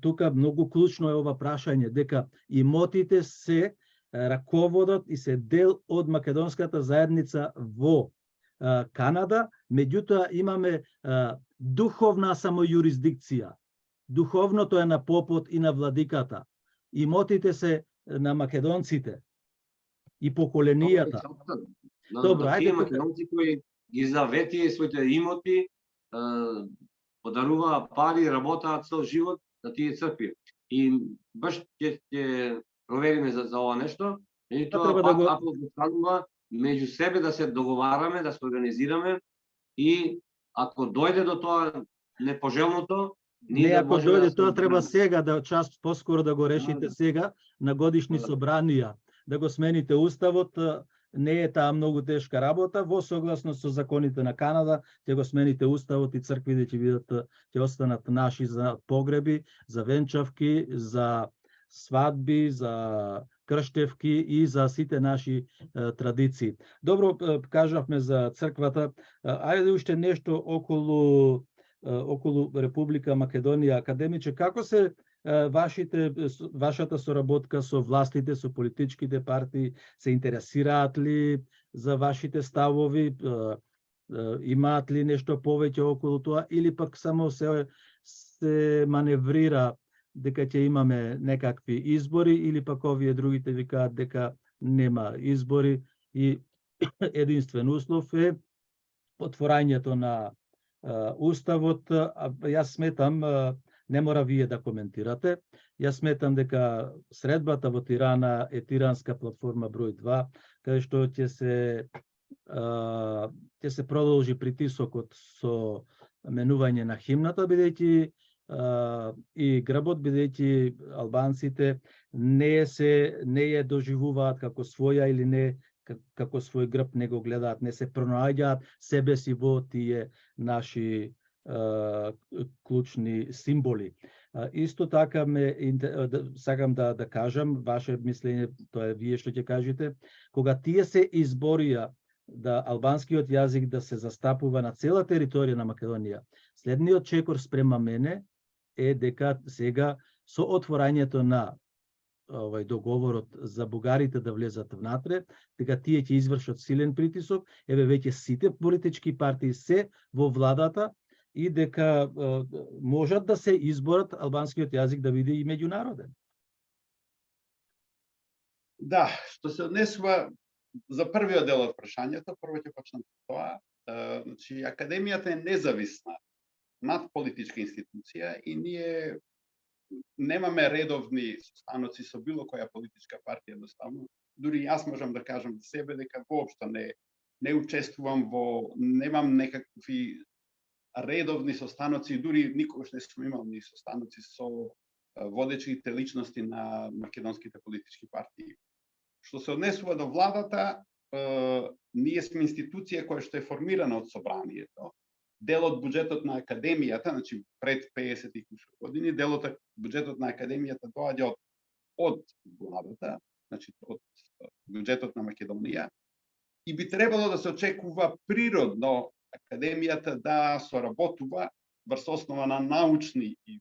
тука многу клучно е ова прашање, дека имотите се раководат и се дел од македонската заедница во Канада, меѓутоа имаме духовна самојурисдикција. Духовното е на попот и на владиката. Имотите се на македонците и поколенијата. Добро, ајде македонци кои ги заветија своите имоти, подаруваа пари, работаат цел живот на тие цркви. И баш ќе провериме за ова нешто, и тоа пак ако го станува меѓу себе да се договараме, да се организираме, и ако дојде до тоа непожелното, не, ако дојде тоа треба сега, да час поскоро да го решите сега на годишни собранија, да го смените уставот. Не е таа многу тешка работа, во согласност со законите на Канада, ќе го смените уставот и црквите ќе останат наши за погреби, за венчавки, за свадби, за крштевки и за сите наши традиции. Добро, кажавме за црквата. Ајде уште нешто околу Република Македонија. Академиче, како се вашата соработка со властите, со политичките партии? Се интересираат ли за вашите ставови? Имаат ли нешто повеќе околу тоа, или пак само се маневрира дека ќе имаме некакви избори, или пак овие другите викаат дека нема избори и единствен услов е отворањето на уставот? Јас сметам Не мора вие да коментирате. Јас сметам дека средбата во Тирана е тиранска платформа број 2, каде што ќе се продолжи притисокот со менување на химната, бидејќи и грбот, бидејќи албанците не ја доживуваат како своја или не како свој грб, не го гледаат, не се пронаоѓаат себе си во тие наши клучни символи. Исто така сакам да кажам, ваше мислење, тоа е вие што ќе кажете, кога тие се изборија да албанскиот јазик да се застапува на цела територија на Македонија, следниот чекор спрема мене е дека сега со отворањето на договорот за бугарите да влезат внатре, дека тие ќе извршат силен притисок, веќе сите политички партии се во владата и дека можат да се изборат албанскиот јазик да биде и меѓународен. Да, што се однесува за првиот дел од прашањето, прво ќе почнам со тоа. Значи, Академијата е независна надполитичка институција и ние немаме редовни состаноци со било која политичка партија едноставно. Дури јас можам да кажам за себе дека воопшто не учествувам немам некакви редовни состаноци, дури никогаш не сум имал ни состаноци со водечите личности на македонските политички партии. Што се однесува до владата, ние сме институција која што е формирана од собранието. Дел од буџетот на Академијата, значи пред 50 години, делот од буџетот на Академијата доаѓа од владата, значи од буџетот на Македонија, и би требало да се очекува природно Академијата да соработува врз основа на научни и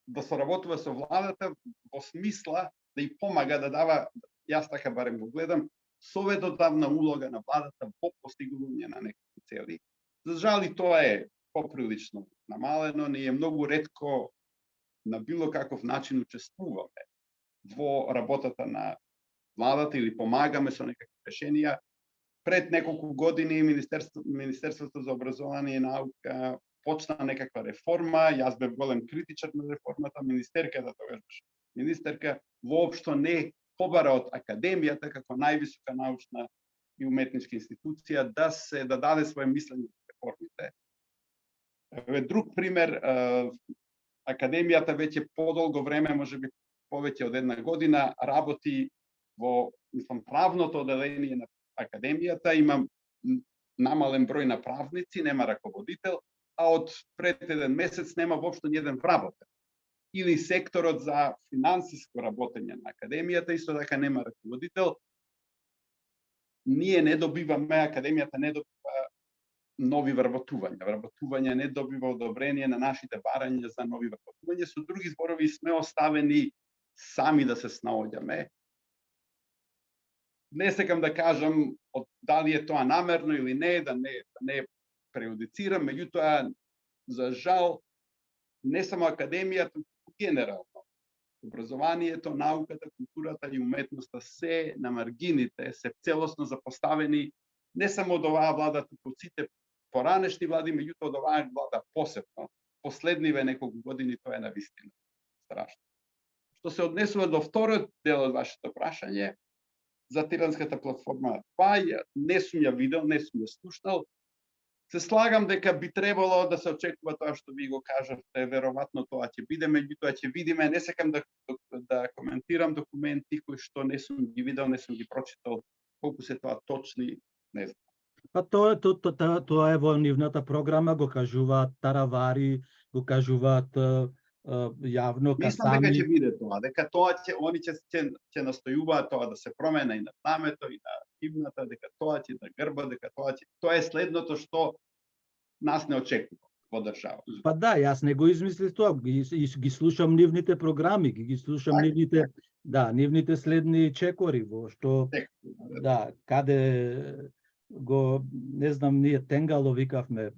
да соработува со владата во смисла да и помага да дава, јас така барем го гледам, советодавна улога на владата во постигнување на некакви цели. За жал и тоа е поприлично намалено, ние многу ретко на било каков начин учествуваме во работата на владата или помагаме со некакви решенија. Пред неколку години Министерството за образование и наука почна некаква реформа, јас бев голем критичар на реформата, министерката тогаш министерка воопшто не побара од Академијата како највисока научна и уметничка институција да даде своје мислење за реформите. Друг пример, Академијата веќе подолго време, можеби повеќе од една година, работи во правното оделение на Академијата, има намален број на правници, нема раководител, а од пред еден месец нема воопшто ни еден вработен. Или секторот за финансиско работење на Академијата, исто така нема раководител. Ние не добиваме, Академијата не добива нови вработувања. Вработување не добива одобрение на нашите барања за нови вработувања. Со други зборови сме оставени сами да се снаоѓаме. Не сакам да кажам дали е тоа намерно или не, да не преюдицирам, меѓутоа, за жал, не само Академијата, генерално. Образованието, науката, културата и уметноста се на маргините, се целосно запоставени не само од оваа влада, туку од сите поранешни влади, меѓутоа од оваа влада посебно. Последниве неколку години тоа е навистина страшно. Што се однесува до вториот дел од вашето прашање, за Тиранската платформа 2, не сум ја видел, не сум ја слушнал. Се слагам дека би требало да се очекува тоа што ви го кажавте, веројатно тоа ќе биде, меѓутоа ќе видиме, не сакам да коментирам документи кои што не сум ги видел, не сум ги прочитал, колку се тоа точни, не знам. Па тоа е во нивната програма, го кажуваат таравари, го кажуваат јавно, Мислам касами. дека ќе биде тоа, дека они ќе настојуваат тоа да се промена и на знамето и на химната, дека тоа ќе да грба, дека тоа е следното што нас не очекува во држава. Па да, јас не го измислив тоа, ги слушам нивните програми, ги слушам нивните следни чекори во што да, каде го, не знам, ние тенгало викавме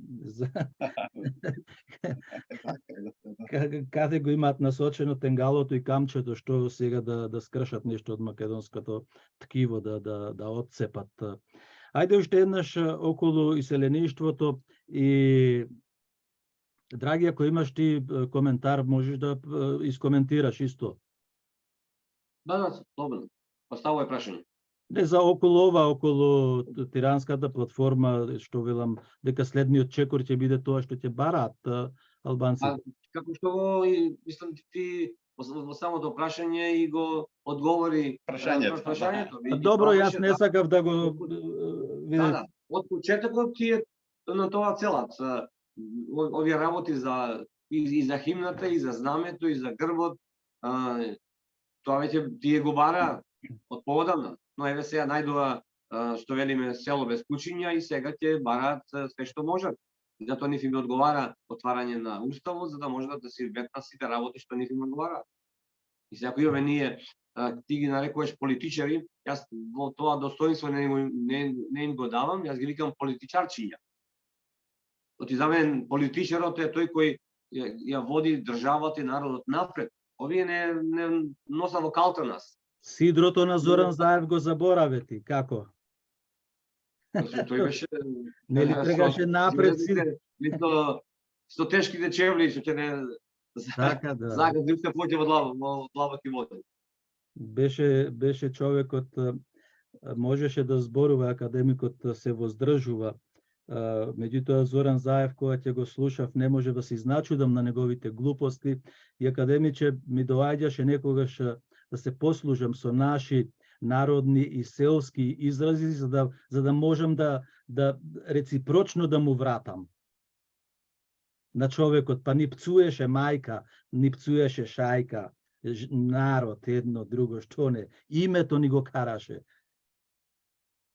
каде го имаат насочено тенгалото и камчето, што сега да скршат нешто од македонското ткиво, да отцепат. Ајде уште еднаш околу иселеништвото и Драги, ако имаш ти коментар, можеш да искоментираш исто. Да, добро. Поставувај прашање. Не за околу тиранската платформа, што велам, дека следниот чекор ќе биде тоа што ќе бараат албанците. Како што мислам ти во самото прашање и го одговори Прашањето. Добро, јас не сакав да го Да. Од почетокот ти е на тоа целат. Овие работи и за химната, и за знамето, и за грбот, тоа веќе тие го бара од поодамна. Но еве сега најдува што велиме село без кучиња и сега ќе бараат све што можат. И затоа нив им одговара отварање на уставот за да можат да се ветнат сите работи што нив им одговараат. И сега ако имаме ние ти ги нарекуваш политичари, јас во тоа достоинство не им го давам, јас ги викам политичарчиња. Оти за мен политичарот е тој кој ја води државата и народот напред. Овие не носат во калта нас. Сидрото на Зоран Заев го забораве ти, како? Тој беше Нели тргаше напред со тешките чевли што ќе не така да. загади се поќе во длабок и вода. Беше човекот, можеше да зборува, академикот се воздржува. Меѓутоа Зоран Заев, кога ќе го слушав, не може да се изначудам на неговите глупости и академиче ми доаѓаше некогаш да се послужам со наши народни и селски изрази за да можам да реципрочно да му вратам на човекот, па ни пцуеше мајка, ни пцуеше шајка, народ, едно, друго, што не, името ни го караше.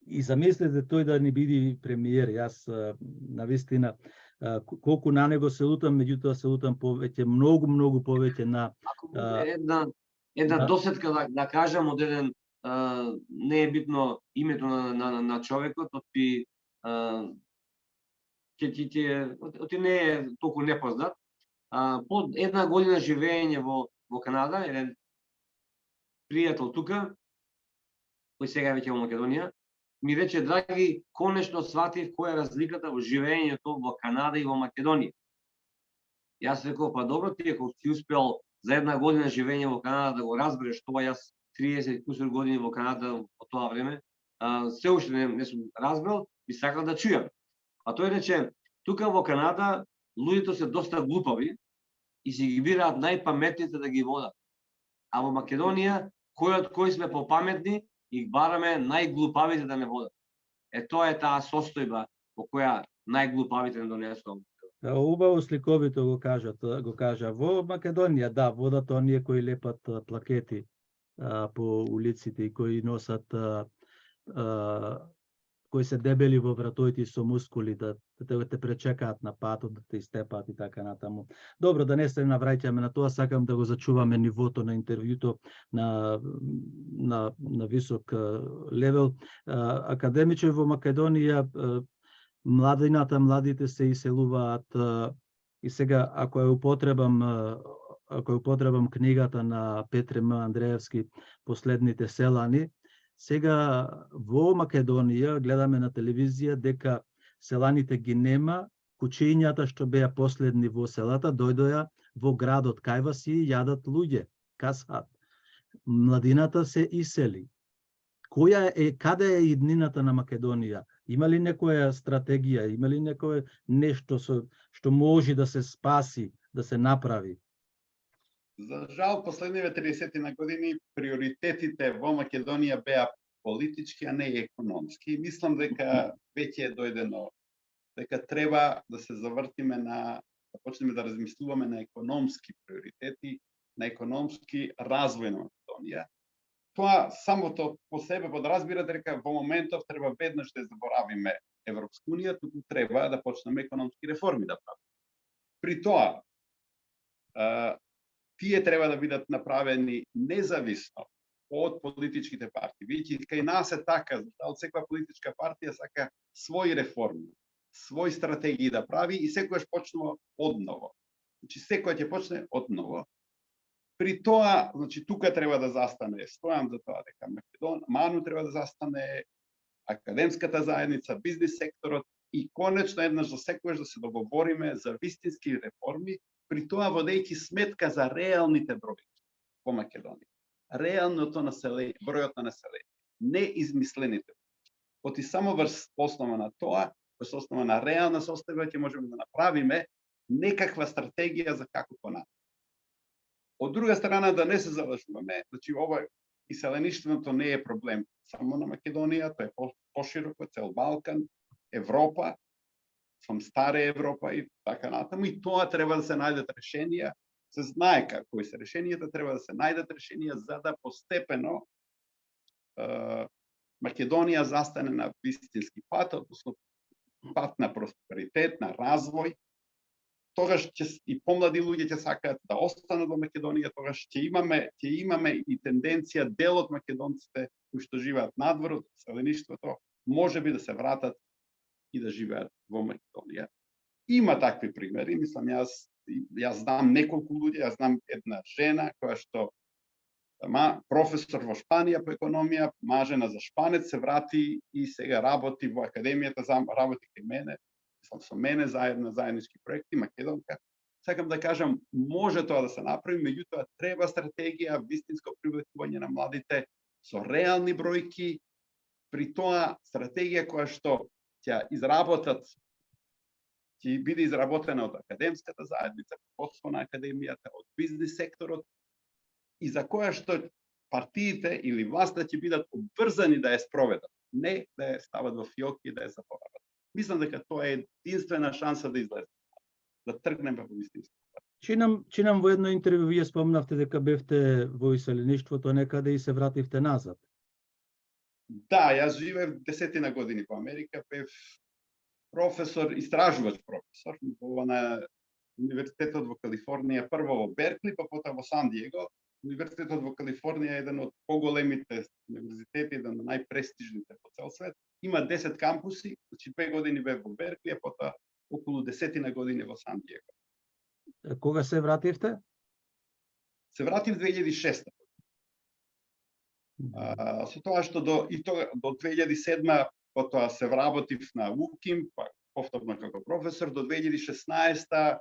И замислете тој да ни биде премиер, јас навистина колку на него се лутам, меѓутоа се лутам повеќе, многу повеќе на една досетка да кажам од еден не е битно името на човекот, оти не е толку непознат. По една година живење во Канада, еден пријател тука, кој сега веќе во Македонија, ми рече: драги, конечно сватив која е разликата во живењето во Канада и во Македонија. Јас реков: па добро, ти ако си успел за една година живење во Канада да го разбереш тоа, јас 30 кусур години во Канада во тоа време, се уште не сум разбрал, би сакал да чујам. А тој рече: тука во Канада луѓето се доста глупави и си ги бираат најпаметните да ги водат. А во Македонија, кој сме попаметни и бараме најглупавите да не водат. Тоа е таа состојба во која најглупавите не донесува. Убаво сликовито го кажа. Во Македонија, да, водат оние кои лепат плакети по улиците и кои носат кои се дебели во вратоите со мускули да те пречекаат на патот, да те истепаат и така натаму. Добро, да не се навраќаме на тоа, сакам да го зачуваме нивото на интервјуто на висок левел. Академиче, во Македонија младите се иселуваат и сега ако ја употребам книгата на Петре М. Андреевски Последните селани, сега во Македонија гледаме на телевизија дека селаните ги нема, кучињата што беа последни во селата дојдоа во градот кај вас и јадат луѓе, касат. Младината се исели. Каде е иднината на Македонија? Има ли некоја стратегија, има ли некое нешто што може да се спаси, да се направи? За жал, последниве 30 на години приоритетите во Македонија беа политички, а не економски. Мислам дека веќе е дојдено, дека треба да се завртиме да почнеме да размислуваме на економски приоритети, на економски развој на Македонија. Тоа самото по себе подразбира дека во моментов треба веднаш да заборавиме Европска унија, туку треба да почнеме економски реформи да правиме. При тоа, тие треба да бидат направени независно од политичките партии. Видите, кај нас е така, од секоја политичка партија сака своји реформи, своји стратегии да прави и секојаш почнува одново. Значи секој ќе почне одново. При тоа, значи тука треба да застане, стојам за тоа дека Ману треба да застане, академската заедница, бизнис секторот, и конечно еднаш за секогаш да се договориме за вистински реформи, при тоа водејќи сметка за реалните бројки по Македонија. Реалното население, бројот на население, не измислените. Оти само врз основа на тоа, врз основа на реална состојба ќе можеме да направиме некаква стратегија за како понатаму. Од друга страна да не се залажуваме, значи ова иселеништвото не е проблем само на Македонија, тоа е пошироко цел Балкан, Европа, стара Европа и така натаму, и тоа треба да се најдат решенија. Се знае кои се решенијата, треба да се најдат решенија за да постепено Македонија застане на вистински пат, односно пат на просперитет, на развој. Тогаш и помлади луѓе ќе сакаат да останат во Македонија, тогаш ќе имаме и тенденција дел од македонците кои што живеат надвор од селеништвото, можеби да се вратат и да живеат во Македонија. Има такви примери, мислам, јас знам неколку луѓе, јас знам една жена која што професор во Шпанија по економија, мажена за Шпанец, се врати и сега работи во академијата, работи кај мене, со мене заеднички проекти, македонка. Сакам да кажам, може тоа да се направи, меѓутоа треба стратегија, вистинско привлекување на младите со реални бројки, при тоа стратегија која што ќе изработат, ќе биде изработена од академската заедница, рководство на академијата, од бизнис секторот, и за која што партиите или власта ќе бидат обврзани да ја спроведат, не да ја стават во фиоки и да ја заборават. Мислам дека тоа е единствена шанса да излезе, да тргнеме во вистински пат. Чинам во едно интервју вие спомнавте дека бевте во иселеништвото некаде и се вративте назад. Да, јас живеев 10 години во Америка, бев професор, истражувач професор на Универзитетот во Калифорнија, прво во Беркли, па потоа во Сан Диего. Универзитетот во Калифорнија е еден од поголемите универзитети, еден од најпрестижните по цел свет. Има 10 кампуси, значи 2 години бев во Беркли, а потоа околу 10 години во Сан Диего. Кога се вративте? Се вратив 2006. Со тоа што до 2007 потоа се вработив на УКИМ, па повторно како професор, до 2016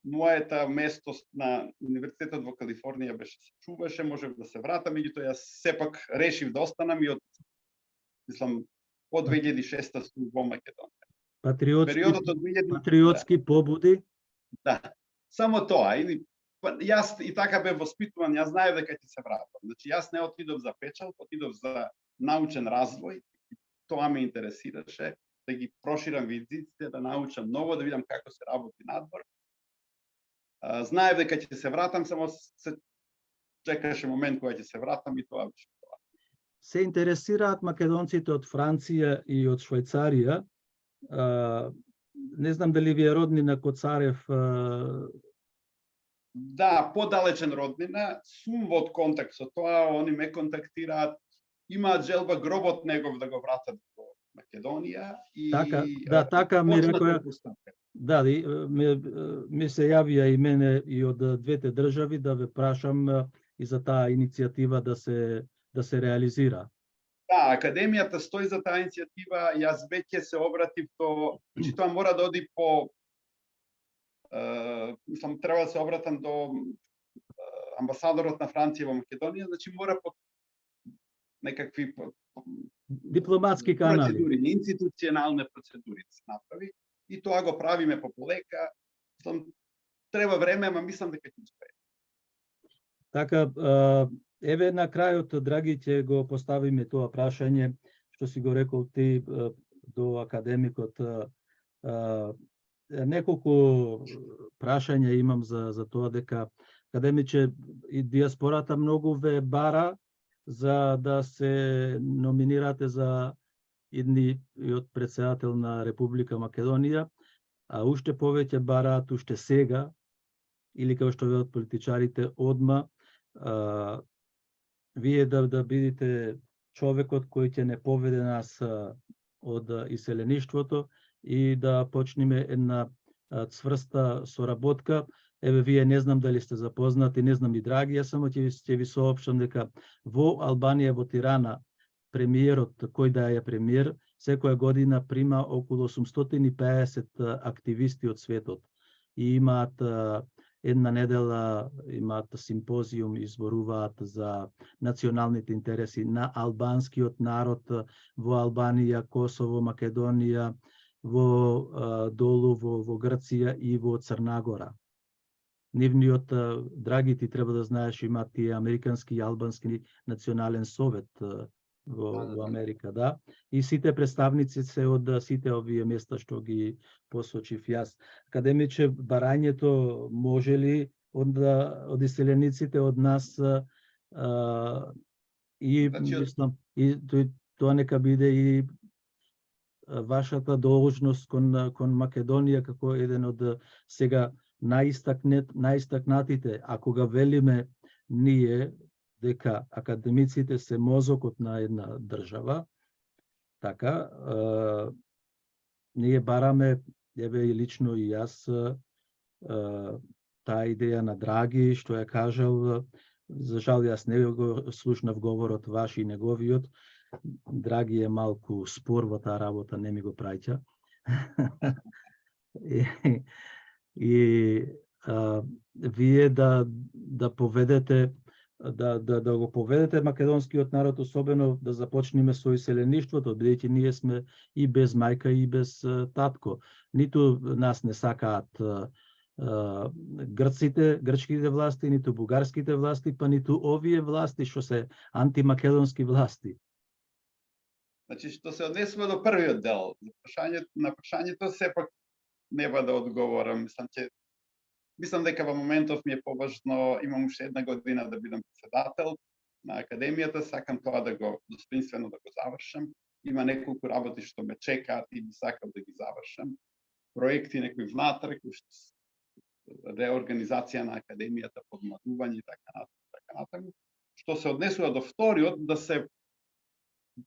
мојата место на Универзитетот во Калифорнија беше се чуваше, можев да се вратам, меѓутоа јас сепак решив да останам и од 2006 сум во Македонија. Патриотски побуди? Да, само тоа. Јас и така бев воспитуван, јас знаев дека ќе се вратам. Значи јас не отидов за печал, отидов за научен развој. Тоа ме интересираше, да ги проширам визиците, да научам ново, да видам како се работи надвор. Знаев дека ќе се вратам, само се чекаше момент кога ќе се вратам и тоа беше тоа. Се интересираат македонците од Франција и од Швајцарија. Не знам дали ви е роднина Коцарев. Да, подалечен роднина, сум во контакт со тоа, они ме контактираат, имаат желба гробот негов да го вратат во Македонија и така ми рекоа. Да, ми се јавија и мене и од двете држави да ве прашам и за таа иницијатива да се реализира. Да, академијата стои за таа иницијатива, јас веќе се обратив значи тоа мора да оди по треба да се обратам до амбасадорот на Франција во Македонија, значи мора по некакви дипломатски канали, процедури, институционални процедури да се направи, и тоа го правиме полека. Треба време, ама мислам дека ќе успее. Така, еве на крајот, драги, ќе го поставиме тоа прашање што си го рекол ти до академикот. Неколку прашања имам за тоа дека академиче и диаспората многу ве бара за да се номинирате за идни и од претседател на Република Македонија, а уште повеќе бараат уште сега, или како што велат политичарите одма, вие да бидете човекот кој ќе не поведе нас од иселеништвото и да почнеме една цврста соработка. Еве, вие не знам дали сте запознати, не знам и драги, јас само ќе ви соопштам дека во Албанија, во Тирана, премиерот, кој да е премиер, секоја година прима околу 850 активисти од светот и имаат една недела, имаат симпозиум, изборуваат за националните интереси на албанскиот народ во Албанија, Косово, Македонија, во долу во Грција и во Црна Гора. Нивниот, драги, ти треба да знаеш, имаат тие американски и албански национален совет во Америка, да. И сите представници се од сите овие места што ги посочив јас. Академиче, барањето може ли од иселениците од нас и мислам и тоа нека биде и вашата должност кон Македонија како еден од сега наистакнатите, ако га велиме ние дека академиците се мозокот на една држава, така, ние бараме, еве и лично и јас, таа идеја на Драги, што ја кажал, за жал јас не го слушнав говорот ваш и неговиот, Драги е малку спор во таа работа, не ми го праќа. И вие да поведете, да го поведете македонскиот народ, особено да започнеме со иселеништвото, бидејќи ние сме и без мајка и без татко. Ниту нас не сакаат грчките власти, ниту бугарските власти, па ниту овие власти што се антимакедонски власти. Значи, што се однесува до првиот дел, на прашањето сепак нема да одговорам. Мислам дека во моментов ми е поважно, имам уште една година да бидам председател на академијата, сакам тоа да го достоинствено да го завршам. Има неколку работи што ме чекаат и би сакал да ги завршам. Проекти некои внатре, реорганизација на академијата, подмладување и така натаму. Што се однесува до вториот, да се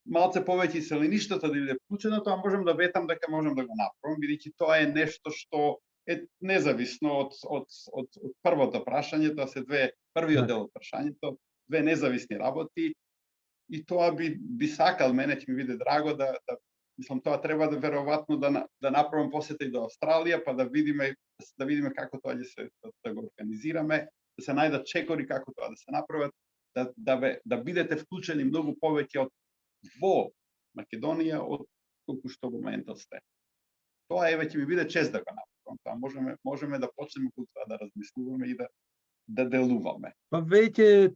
малце повеќе иселеништвото да биде вклучено, тоа можам да ветам дека можам да го направам, бидејќи тоа е нешто што е независно од првото прашање, тоа се првиот дел од прашањето, две независни работи, и тоа би сакал, мене ќе ми биде драго мислам, тоа треба да веројатно да направам посета и до Австралија, па да видиме како тоа ќе се да го организираме, да се најдат чекори како тоа да се направат, да бидете вклучени многу повеќе во Македонија од колку што во моментот сте. Тоа еве ќе ми биде чест да го направам. Тоа можеме да почнеме да размислуваме и да делуваме. Па веќе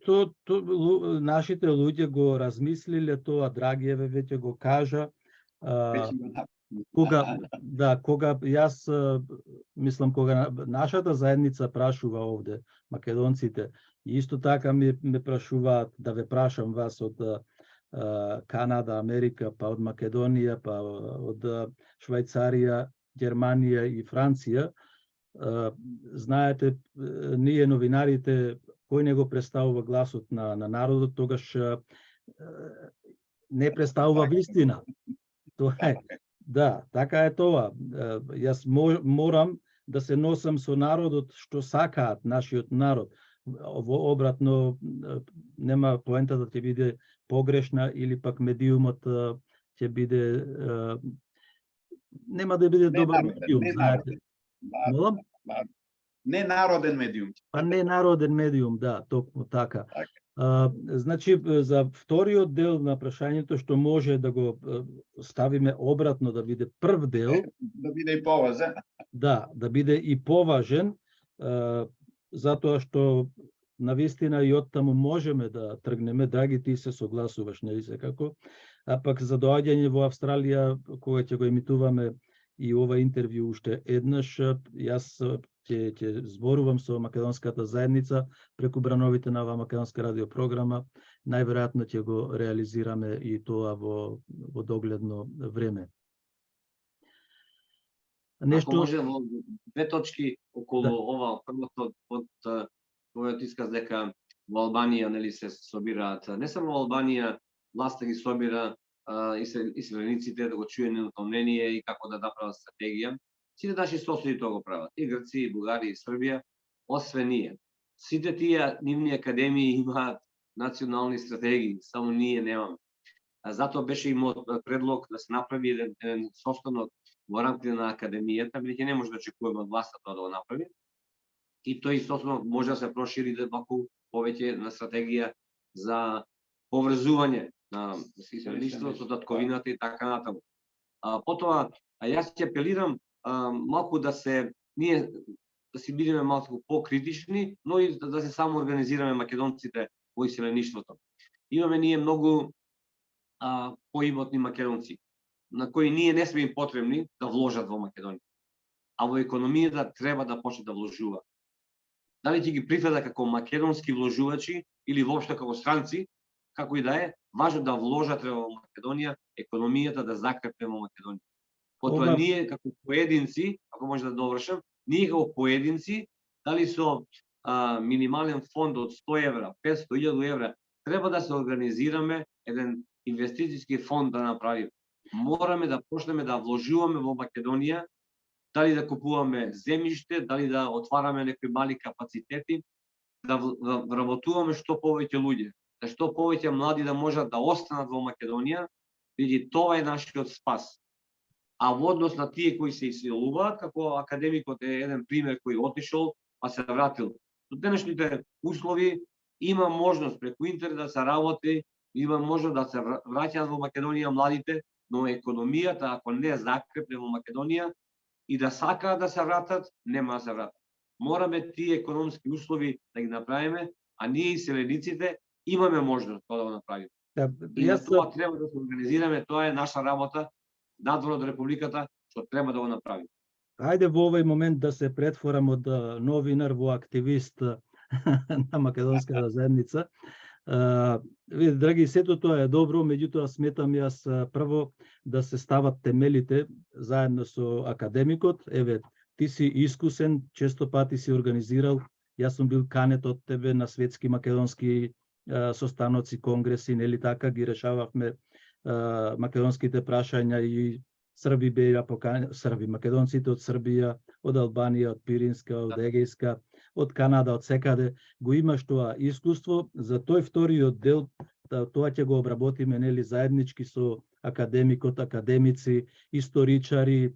нашите луѓе го размислиле тоа, Драгиеве веќе го кажа. Кога јас мислам, кога нашата заедница прашува овде македонците, и исто така ме прашуваат да ве прашам вас од Канада, Америка, па од Македонија, па од Швајцарија, Германија и Франција. Знаете, ние новинарите, кој не го представува гласот на народот, тогаш не представува вистина. Тоа е. Да, така е тоа. Јас морам да се носам со народот што сакаат нашиот народ. Во обратно, нема поентата ќе биде погрешна или пак медиумот ќе биде нема да биде добар медиум, знаете. Молам? Не народен медиум. Па не народен медиум, да, токму така. Значи, за вториот дел на прашањето, што може да го ставиме обратно, да биде прв дел, да биде и поважен. Да, да биде и поважен, затоа што навистина и оттаму можеме да тргнеме, Драги, ти се согласуваш, нели секако, а пак за доаѓање во Австралија, кога ќе го емитуваме и ова интервју уште еднаш, јас ќе зборувам со македонската заедница преку брановите на оваа македонска радиопрограма, најверојатно ќе го реализираме и тоа во догледно време. Ако може во две точки околу ова, првото од твојот исказ дека во Албанија нели се собираат, не само во Албанија, власта ги собира иселениците да го чуе нивното мнение и како да направат стратегија. Сите наши соседи тоа го прават, и Грција, и Бугарија, и Србија, освен ние. Сите тие нивни академии имаат национални стратегии, само ние немаме. Затоа беше и мојот предлог да се направи еден состанок во рамките на академијата, бидејќи не може да очекуваме од власта тоа да го направи. И тој состанок може да се прошири ваку повеќе на стратегија за поврзување на иселеништвото со татковината и така натаму. Потоа, јас ќе апелирам малку да ние да си бидеме малку покритични, но и да се самоорганизираме македонците во иселеништвото. Имаме ние многу поимотни македонци, на кои ние не сме им потребни да вложат во Македонија. А во економијата треба да почне да вложува. Дали ќе ги прифата како македонски вложувачи или воопшто како странци, како и да е, важно да вложат во Македонија, економијата да закрепне во Македонија. Потоа ние како поединци, ако може да довршам, ние како поединци, дали со минимален фонд од 100 евра, 500, 1000 евра, треба да се организираме еден инвестицијски фонд да направиме. Мораме да почнеме да вложуваме во Македонија, дали да купуваме земјиште, дали да отвараме некои мали капацитети, да вработуваме што повеќе луѓе, да што повеќе млади да можат да останат во Македонија, бидејќи тоа е нашиот спас. А во однос на тие кои се иселуваат, како академикот е еден пример кој отишол, па се вратил. Со денешните услови има можност преку интернет да се работи, има можност да се враќаат во Македонија младите, но економијата, ако не закрепне во Македонија и да сакаат да се вратат, нема да се вратат. Мораме тие економски услови да ги направиме, а ние иселениците имаме можност тоа да го направиме. И на тоа треба да се организираме, тоа е наша работа, надвор од Републиката, што треба да го направиме. Ајде во овој момент да се претворам од новинар во активист на македонската заедница. Драги, сето тоа е добро, меѓутоа сметам јас прво да се стават темелите заедно со академикот. Еве, ти си искусен, често пати си организирал, јас сум бил канет од тебе на светски македонски состаноци, конгреси, нели така, ги решававме македонските прашања и Срби беа поканети, македонците од Србија, од Албанија, од Пиринска, од Егејска, од Канада, од секаде, го имаш тоа искуство. За тој вториот дел, тоа ќе го обработиме нели заеднички со академикот, академици, историчари,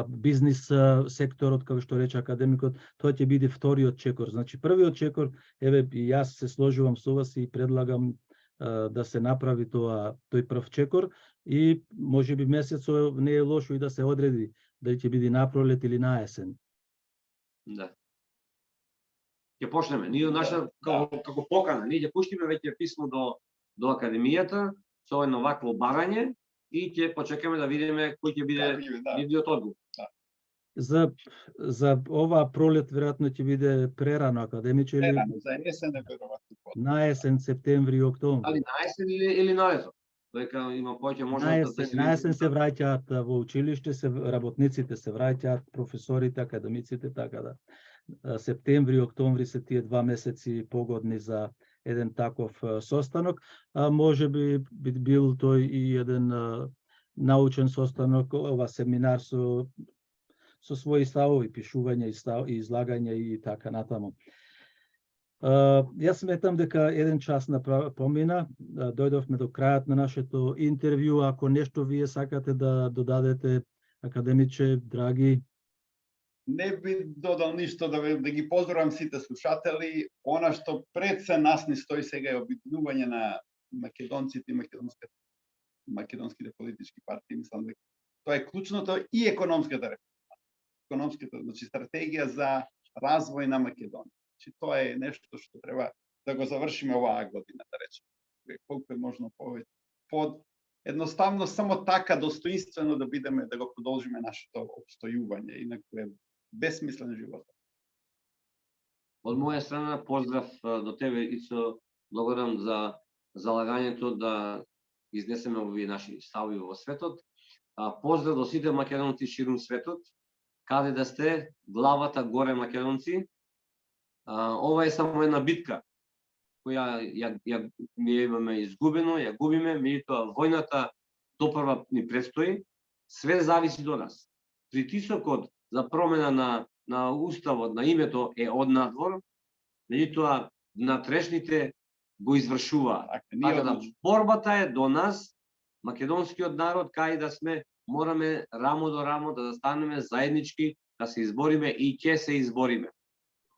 бизнис секторот, како што рече академикот, тоа ќе биде вториот чекор. Значи првиот чекор, еве и јас се сложувам со вас и предлагам да се направи тој прв чекор и можеби месецо не е лошо и да се одреди дали ќе биде на пролет или на есен. Да. Ќе почнеме. Ние наша како покана, ние ќе пуштиме веќе писмо до академијата со едно вакво барање и ќе почекаме да видиме кој ќе биде нивниот одговор. За оваа пролет веројатно ќе биде прерано академиче или за есен е веројатно. На есен, септември, октомври. Али на есен или на лето? Дека има повеќе можност да се на есен се враќаат во училиште, работниците се враќаат, професорите, академиците, така да. Септември, октомври се тие 2 месеци погодни за еден таков состанок, а може би бил тој и еден научен состанок, ова семинар со своји ставови, пишување и излагање и така натаму. Јас сметам дека 1 час помина, дојдовме до крајот на нашето интервју. Ако нешто вие сакате да додадете, академиче, драги? Не би додал ништо, да ги поздравам сите слушатели. Она што пред се нас не стои сега е обиднување на македонците и македонските политички партии. Мислам дека тоа е клучното и економската реформа. Значи стратегија за развој на Македонија. Значи тоа е нешто што треба да го завршиме оваа година, да речеме. Колку е можно повеќе. Едноставно само така достоинствено да бидеме, да го продолжиме нашето обстојување, инаку е бесмислен живот. Од моја страна поздрав до тебе, Ицо, благодарам за залагањето да изнесеме овие наши ставови во светот. Поздрав до сите македонци ширум светот, каде да сте, главата горе македонци. Ова е само една битка која ја имаме изгубено, ја губиме, меѓутоа војната допрва ни предстои. Све зависи до нас. Притисокот за промена на уставот, на името е од надвор, меѓутоа внатрешните го извршуваат. Така да, борбата е до нас, македонскиот народ, кај да сме, мораме рамо до рамо да застанеме заеднички, да се избориме и ќе се избориме.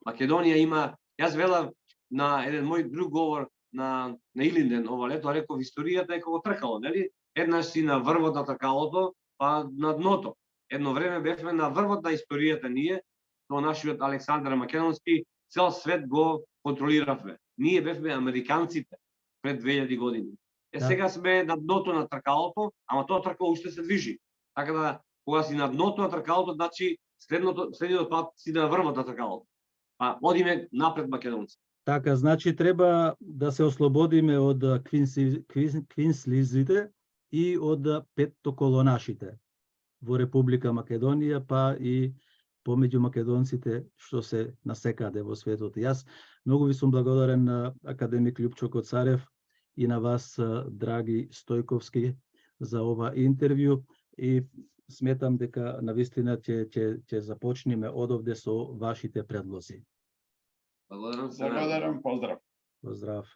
Македонија има, јас велав на еден мој друг говор на Илинден ова лето, реков историјата е како тркало, нели? Еднаш си на врвот на тркалото, па на дното. Едно време бевме на врвот на историјата ние, со нашиот Александар Македонски, цел свет го контролиравме. Ние бевме американците пред 2000 години. Сега сме на дното на тркалото, ама тоа тркало уште се движи. Така да, кога си на дното на тркалото, значи следниот пат си на врвот на тркалото. Па одиме напред македонци. Така, значи треба да се ослободиме од квинслизите и од петтоколонашите во Република Македонија, па и помеѓу македонците што се насекаде во светот. Јас многу ви сум благодарен на академик Љупчо Коцарев и на вас, драги Стојковски, за ова интервју и сметам дека навистина ќе започнеме одовде со вашите предлози. Благодарам се. Благодарам, поздрав. Поздрав.